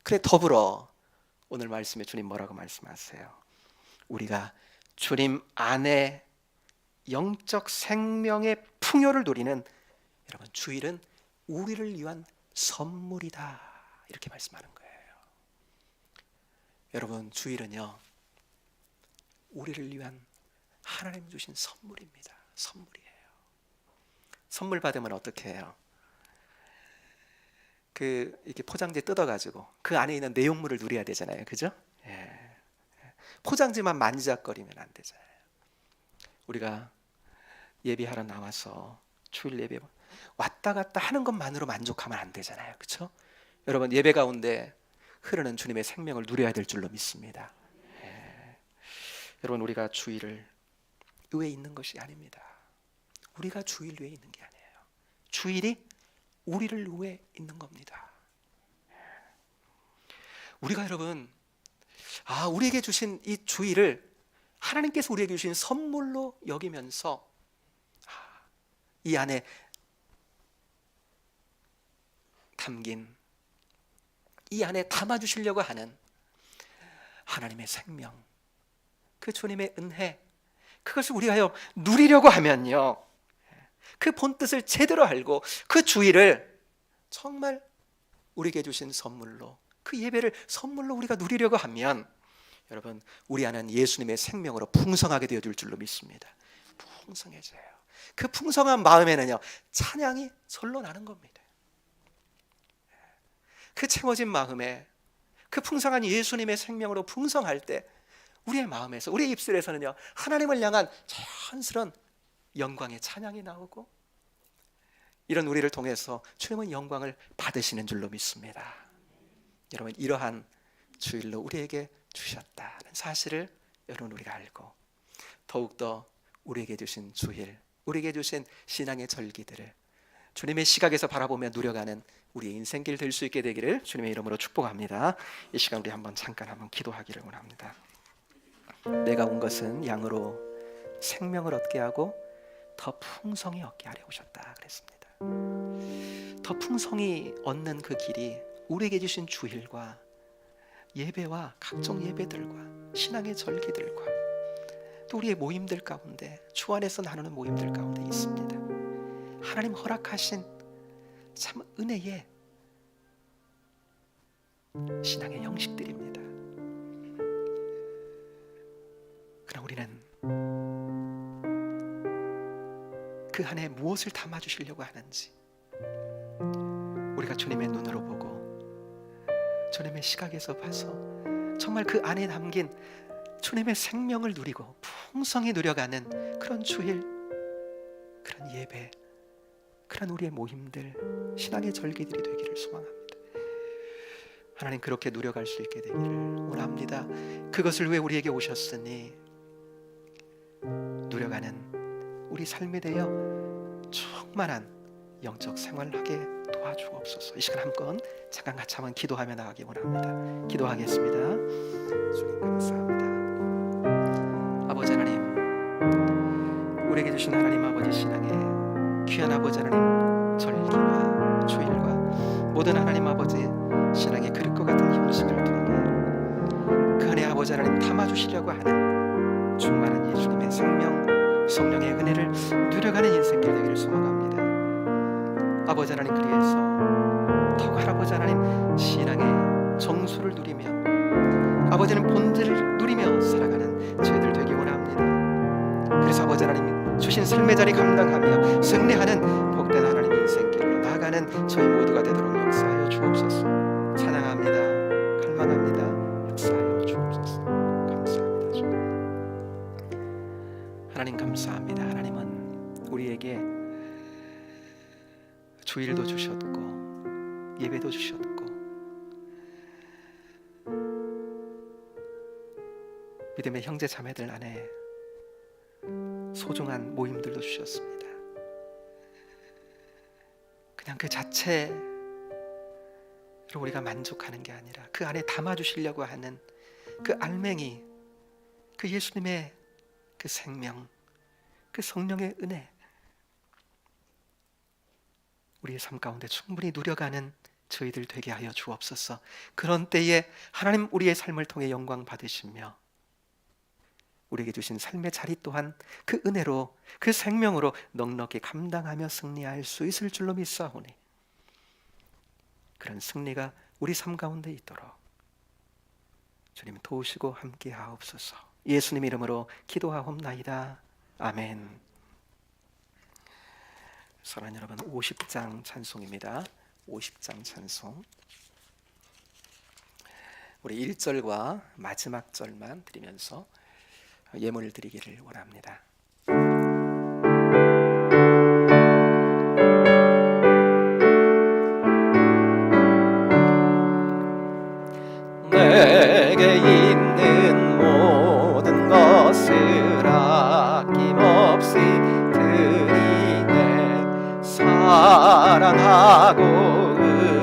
그래 더불어 오늘 말씀에 주님 뭐라고 말씀하세요? 우리가 주님 안에 영적 생명의 풍요를 누리는 여러분 주일은 우리를 위한 선물이다 이렇게 말씀하는 거예요. 여러분 주일은요 우리를 위한 하나님 주신 선물입니다. 선물이에요. 선물 받으면 어떻게 해요? 이렇게 포장지 뜯어가지고 그 안에 있는 내용물을 누려야 되잖아요, 그죠? 포장지만 만지작거리면 안 되잖아요. 우리가 예배하러 나와서 주일 예배 왔다 갔다 하는 것만으로 만족하면 안 되잖아요, 그렇죠? 여러분 예배 가운데 흐르는 주님의 생명을 누려야 될 줄로 믿습니다. 여러분 우리가 주일을 위에 있는 것이 아닙니다. 우리가 주일 위에 있는 게 아니에요. 주일이 우리를 위해 있는 겁니다. 우리가 여러분 우리에게 주신 이 주일을 하나님께서 우리에게 주신 선물로 여기면서 이 안에 담긴 이 안에 담아주시려고 하는 하나님의 생명, 그 주님의 은혜, 그것을 우리가 누리려고 하면요 그 본뜻을 제대로 알고 그 주일을 정말 우리에게 주신 선물로 그 예배를 선물로 우리가 누리려고 하면 여러분 우리 안은 예수님의 생명으로 풍성하게 되어질 줄로 믿습니다. 풍성해져요. 그 풍성한 마음에는요 찬양이 절로 나는 겁니다. 그 채워진 마음에 그 풍성한 예수님의 생명으로 풍성할 때 우리의 마음에서 우리의 입술에서는요 하나님을 향한 자연스러운 영광의 찬양이 나오고 이런 우리를 통해서 주님은 영광을 받으시는 줄로 믿습니다. 여러분 이러한 주일로 우리에게 주셨다는 사실을 여러분 우리가 알고 더욱더 우리에게 주신 주일, 우리에게 주신 신앙의 절기들을 주님의 시각에서 바라보며 누려가는 우리의 인생길 될 수 있게 되기를 주님의 이름으로 축복합니다. 이 시간 우리 잠깐 한번 기도하기를 원합니다. 내가 온 것은 양으로 생명을 얻게 하고 더 풍성히 얻게 하려 오셨다 그랬습니다. 더 풍성히 얻는 그 길이 우리에게 주신 주일과 예배와 각종 예배들과 신앙의 절기들과 또 우리의 모임들 가운데 주 안에서 나누는 모임들 가운데 있습니다. 하나님 허락하신 참 은혜의 신앙의 형식들입니다. 그러나 우리는 그 안에 무엇을 담아주시려고 하는지 우리가 주님의 눈으로 보고 주님의 시각에서 봐서 정말 그 안에 담긴 주님의 생명을 누리고 풍성히 누려가는 그런 주일, 그런 예배, 그런 우리의 모임들, 신앙의 절기들이 되기를 소망합니다. 하나님 그렇게 누려갈 수 있게 되기를 원합니다. 그것을 위해 우리에게 오셨으니 누려가는 우리 삶에 대하여 충만한 영적 생활을 하게 도와주옵소서. 이 시간 한번 잠깐 같이 한번 기도하며 나가기 원합니다. 기도하겠습니다. 주님 감사합니다. 아버지 하나님, 우리에게 주신 하나님 아버지 신앙의 귀한 아버지 하나님 절기와 주일과 모든 하나님 아버지 신앙의 그릇과 같은 형식을 통해 그 안에 아버지 하나님 담아주시려고 하는 충만한 예수님의 생명, 성령의 은혜를 누려가는 인생길 되기를 소망합니다. 아버지 하나님 그리해서 더욱 아버지 하나님 신앙의 정수를 누리며 아버지는 본질을 누리며 아버지 하나님 주신 삶의 자리 감당하며 승리하는 복된 하나님 인생길로 나아가는 저희 모두가 되도록 역사하여 주옵소서. 찬양합니다. 갈망합니다. 역사하여 주옵소서. 감사합니다. 주님. 하나님 감사합니다. 하나님은 우리에게 주일도 주셨고 예배도 주셨고 믿음의 형제 자매들 안에 소중한 모임들도 주셨습니다. 그냥 그 자체로 우리가 만족하는 게 아니라 그 안에 담아주시려고 하는 그 알맹이, 그 예수님의 그 생명, 그 성령의 은혜, 우리의 삶 가운데 충분히 누려가는 저희들 되게 하여 주옵소서. 그런 때에 하나님 우리의 삶을 통해 영광 받으시며 우리에게 주신 삶의 자리 또한 그 은혜로, 그 생명으로 넉넉히 감당하며 승리할 수 있을 줄로 믿사오니 그런 승리가 우리 삶 가운데 있도록 주님 도우시고 함께 하옵소서. 예수님 이름으로 기도하옵나이다. 아멘. 사랑하는 여러분, 50장 찬송입니다. 50장 찬송. 우리 1절과 마지막 절만 드리면서 예물을 드리기를 원합니다. 내게 있는 모든 것을 아낌없이 드리네. 사랑하고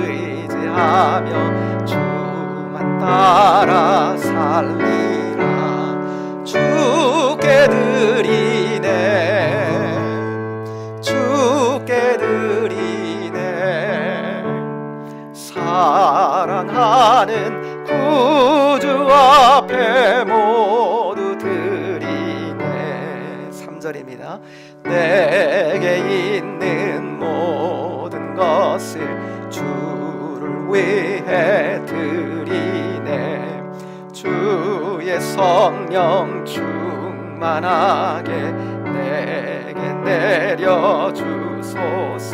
의지하며 주만 따라 살리라. 주께 드리네. 주께 드리네. 사랑하는 구주 앞에 모두 드리네. 3절입니다. 내게 있는 모든 것을 주를 위해 드리네. 주의 성령 충만하게 내게 내려주소서.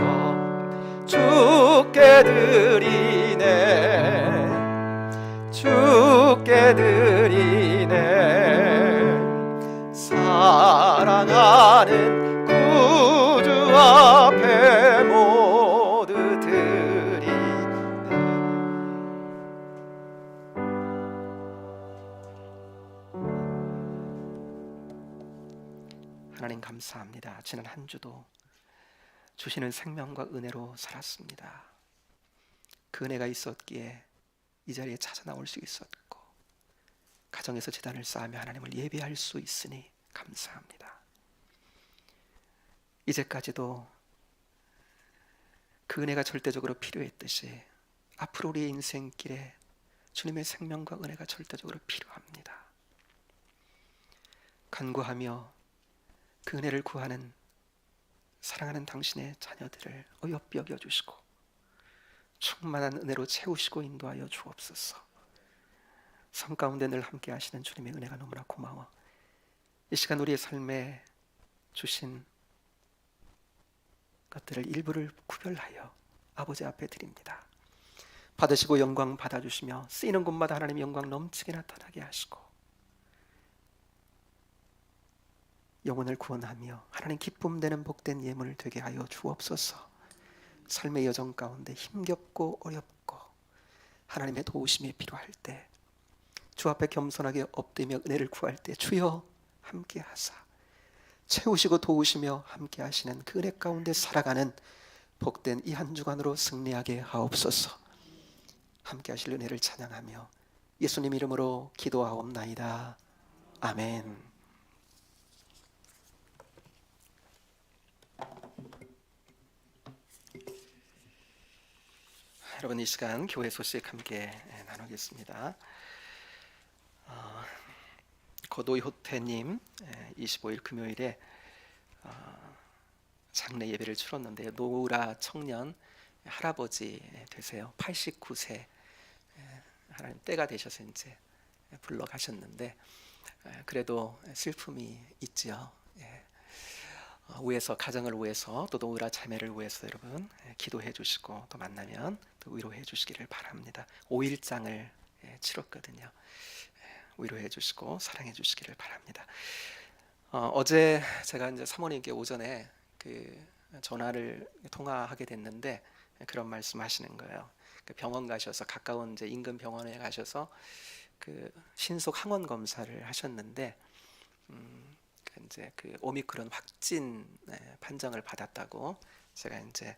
주께 드리네. 주께 드리네. 사랑하는 구주 앞에 모두 드리네. 하나님 감사합니다. 지난 한 주도 주시는 생명과 은혜로 살았습니다. 그 은혜가 있었기에 이 자리에 찾아 나올 수 있었고 가정에서 제단을 쌓으며 하나님을 예배할 수 있으니 감사합니다. 이제까지도 그 은혜가 절대적으로 필요했듯이 앞으로 우리의 인생길에 주님의 생명과 은혜가 절대적으로 필요합니다. 간구하며 그 은혜를 구하는 사랑하는 당신의 자녀들을 어여삐 여겨주시고 충만한 은혜로 채우시고 인도하여 주옵소서. 삶 가운데 늘 함께 하시는 주님의 은혜가 너무나 고마워. 이 시간 우리의 삶에 주신 것들을 일부를 구별하여 아버지 앞에 드립니다. 받으시고 영광 받아주시며 쓰이는 곳마다 하나님의 영광 넘치게 나타나게 하시고 영혼을 구원하며 하나님 기쁨 되는 복된 예물을 되게 하여 주옵소서. 삶의 여정 가운데 힘겹고 어렵고 하나님의 도우심이 필요할 때 주 앞에 겸손하게 엎드리며 은혜를 구할 때 주여 함께 하사 채우시고 도우시며 함께 하시는 그 은혜 가운데 살아가는 복된 이 한 주간으로 승리하게 하옵소서. 함께 하실 은혜를 찬양하며 예수님 이름으로 기도하옵나이다. 아멘. 여러분, 이 시간 교회 소식 함께 나누겠습니다. 거도이 호태님 25일 금요일에 장례 예배를 치렀는데요. 노우라 청년 할아버지 되세요. 89세 하나님 때가 되셔서 이제 불러 가셨는데 그래도 슬픔이 있지요. 위해서, 가정을 위해서, 또 노후라 자매를 위해서 여러분 기도해 주시고 또 만나면 또 위로해 주시기를 바랍니다. 5일장을 치렀거든요. 위로해 주시고 사랑해 주시기를 바랍니다. 어제 제가 이제 사모님께 오전에 그 전화를 통화하게 됐는데 그런 말씀하시는 거예요. 그 병원 가셔서, 가까운 이제 인근 병원에 가셔서 그 신속 항원 검사를 하셨는데 이제 그 오미크론 확진 판정을 받았다고 제가 이제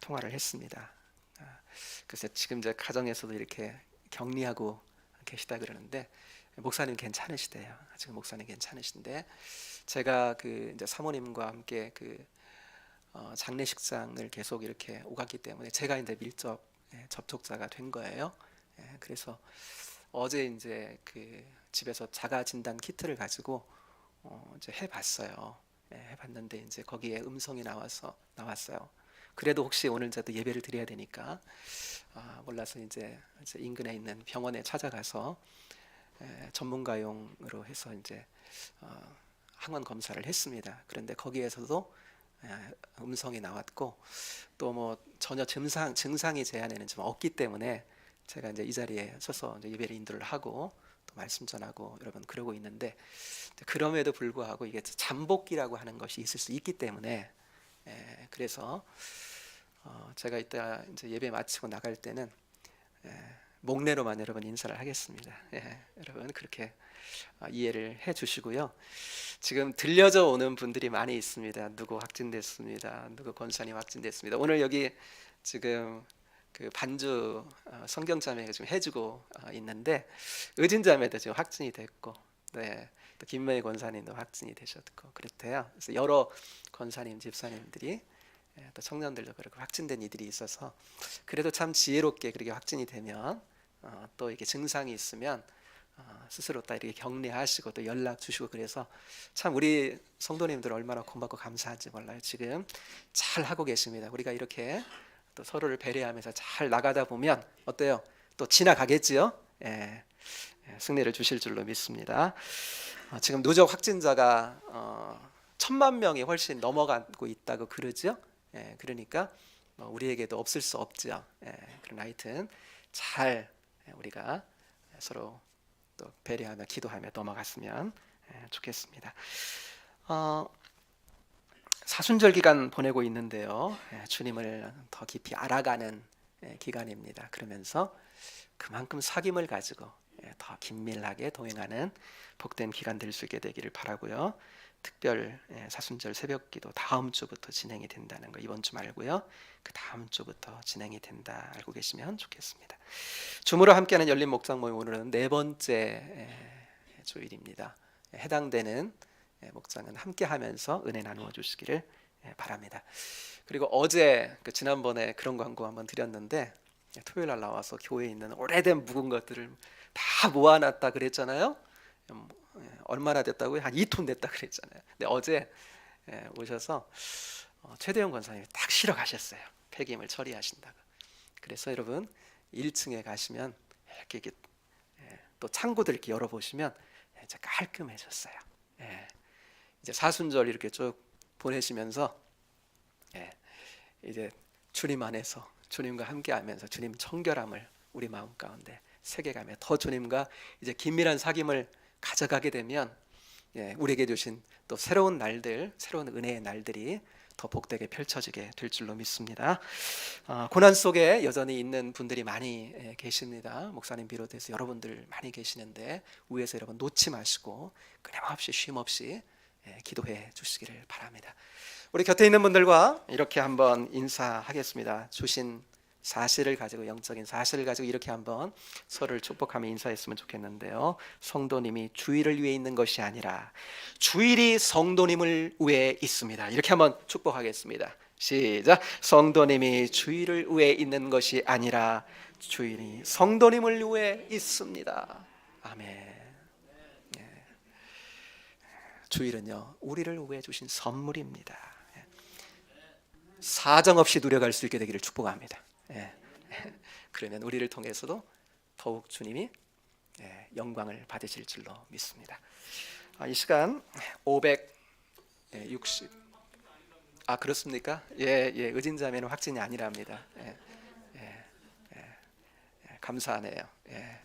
통화를 했습니다. 그래서 지금 이제 가정에서도 이렇게 격리하고 계시다 그러는데 목사님 괜찮으시대요. 지금 목사님 괜찮으신데 제가 그 이제 사모님과 함께 그 장례식장을 계속 이렇게 오갔기 때문에 제가 이제 밀접 접촉자가 된 거예요. 그래서 어제 이제 그 집에서 자가 진단 키트를 가지고 이제 해봤어요. 해봤는데 이제 거기에 음성이 나왔어요. 그래도 혹시 오늘 이제 또 예배를 드려야 되니까 몰라서 이제 인근에 있는 병원에 찾아가서 전문가용으로 해서 이제 항원 검사를 했습니다. 그런데 거기에서도 음성이 나왔고 또 뭐 전혀 증상이 제 안에는 좀 없기 때문에 제가 이제 이 자리에 서서 이제 예배를 인도를 하고 또 말씀 전하고 여러분 그러고 있는데 그럼에도 불구하고 이게 잠복기라고 하는 것이 있을 수 있기 때문에 그래서 제가 이따 이제 예배 마치고 나갈 때는 목례로만 여러분 인사를 하겠습니다. 여러분 그렇게 이해를 해주시고요. 지금 들려져 오는 분들이 많이 있습니다. 누구 확진됐습니다. 누구 권사님 확진됐습니다. 오늘 여기 지금 그 반주 성경자매가 지금 해주고 있는데 의진자매도 지금 확진이 됐고, 네, 또 김매희 권사님도 확진이 되셨고 그렇대요. 그래서 여러 권사님, 집사님들이 또 청년들도 그렇고 확진된 이들이 있어서 그래도 참 지혜롭게 그렇게 확진이 되면 또 이렇게 증상이 있으면 스스로 다 이렇게 격리하시고 또 연락 주시고 그래서 참 우리 성도님들 얼마나 고맙고 감사한지 몰라요. 지금 잘 하고 계십니다. 우리가 이렇게 또 서로를 배려하면서 잘 나가다 보면 어때요? 또 지나가겠지요? 승리를 주실 줄로 믿습니다. 지금 누적 확진자가 1,000만 명이 훨씬 넘어가고 있다고 그러죠. 그러니까 우리에게도 없을 수 없죠. 그러나 하여튼 잘 우리가 서로 또 배려하며 기도하며 넘어갔으면 좋겠습니다. 사순절 기간 보내고 있는데요. 주님을 더 깊이 알아가는 기간입니다. 그러면서 그만큼 사귐을 가지고 더 긴밀하게 동행하는 복된 기간 될 수 있게 되기를 바라고요. 특별 사순절 새벽기도 다음 주부터 진행이 된다는 거 이번 주 말고요. 그 다음 주부터 진행이 된다 알고 계시면 좋겠습니다. 줌으로 함께하는 열린 목장 모임 오늘은 네 번째 주일입니다. 해당되는 목장은 함께하면서 은혜 나누어 주시기를 바랍니다. 그리고 어제 그 지난번에 그런 광고 한번 드렸는데 토요일 날 나와서 교회에 있는 오래된 묵은 것들을 다 모아놨다 그랬잖아요. 얼마나 됐다고요? 한 2톤 됐다 그랬잖아요. 근데 어제 오셔서 최대영 권사님이 딱 실어 가셨어요. 폐기물 처리하신다고. 그래서 여러분 1층에 가시면 이렇게 또 창고들 이렇게 열어보시면 이제 깔끔해졌어요. 이제 사순절 이렇게 쭉 보내시면서 이제 주님 안에서 주님과 함께하면서 주님 청결함을 우리 마음 가운데 새겨가며 더 주님과 이제 긴밀한 사귐을 가져가게 되면 우리에게 주신 또 새로운 날들, 새로운 은혜의 날들이 더 복되게 펼쳐지게 될 줄로 믿습니다. 고난 속에 여전히 있는 분들이 많이 계십니다. 목사님 비롯해서 여러분들 많이 계시는데 위에서 여러분 놓지 마시고 끊임없이 쉼없이 기도해 주시기를 바랍니다. 우리 곁에 있는 분들과 이렇게 한번 인사하겠습니다. 주신 사실을 가지고, 영적인 사실을 가지고 이렇게 한번 서로를 축복하며 인사했으면 좋겠는데요. 성도님이 주일을 위해 있는 것이 아니라 주일이 성도님을 위해 있습니다. 이렇게 한번 축복하겠습니다. 시작. 성도님이 주일을 위해 있는 것이 아니라 주일이 성도님을 위해 있습니다. 아멘. 주일은요 우리를 위해 주신 선물입니다. 사정없이 누려갈 수 있게 되기를 축복합니다. 그러면 우리를 통해서도 더욱 주님이 영광을 받으실 줄로 믿습니다. 이 시간 예, 60. 아, 그렇습니까? 예, 예, 의진자매는 확진이 아니랍니다. 예, 감사하네요. 예.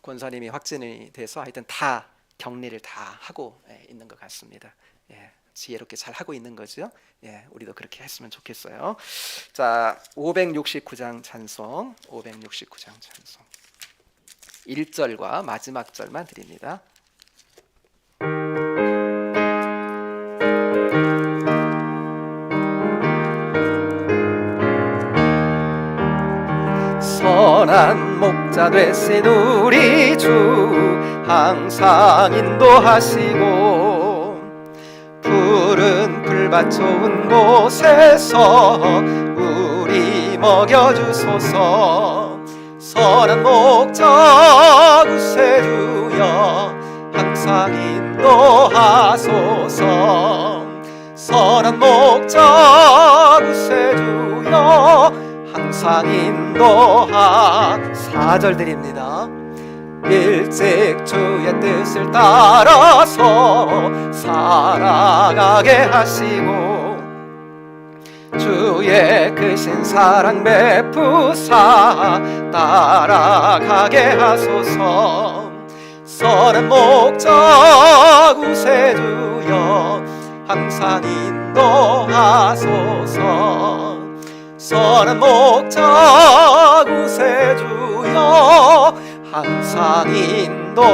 권사님이 확진이 돼서 하여튼 다 격리를 다 하고 있는 것 같습니다. 예, 지혜롭게 잘 하고 있는 거죠. 예, 우리도 그렇게 했으면 좋겠어요. 자, 569장 찬송, 569장 찬송 1절과 마지막 절만 드립니다. 선한 목자 되신 우리 주 항상 인도하시고 푸른 풀밭 좋은 곳에서 우리 먹여주소서. 선한 목자 구세주여 항상 인도하소서. 선한 목자 구세주여 항상 인도하. 4절 드립니다. 일찍 주의 뜻을 따라서 살아가게 하시고 주의 크신 사랑 베푸사 따라가게 하소서. 선한 목자 구세주여 항상 인도하소서. 선한 목자 구세주여 항상 인도하소서.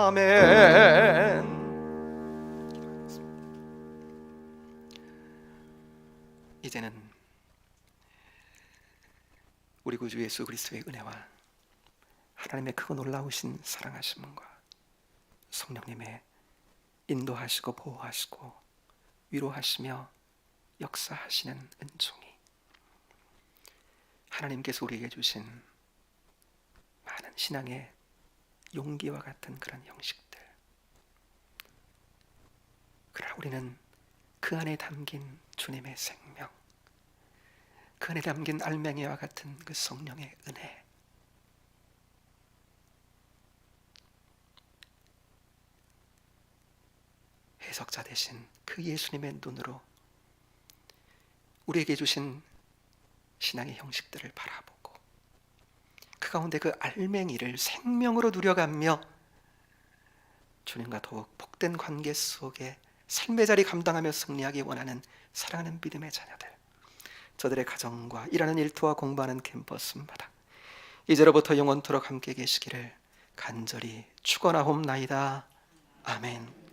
아멘. 이제는 우리 구주 예수 그리스도의 은혜와 하나님의 크고 놀라우신 사랑하심과 성령님의 인도하시고 보호하시고 위로하시며 역사하시는 은총이 하나님께서 우리에게 주신 많은 신앙의 용기와 같은 그런 형식들, 그러나 우리는 그 안에 담긴 주님의 생명, 그 안에 담긴 알맹이와 같은 그 성령의 은혜, 해석자 되신 그 예수님의 눈으로 우리에게 주신 신앙의 형식들을 바라보고 그 가운데 그 알맹이를 생명으로 누려가며 주님과 더욱 복된 관계 속에 삶의 자리 감당하며 승리하기 원하는 사랑하는 믿음의 자녀들, 저들의 가정과 일하는 일터와 공부하는 캠퍼스마다 이제로부터 영원토록 함께 계시기를 간절히 축원하옵나이다. 아멘.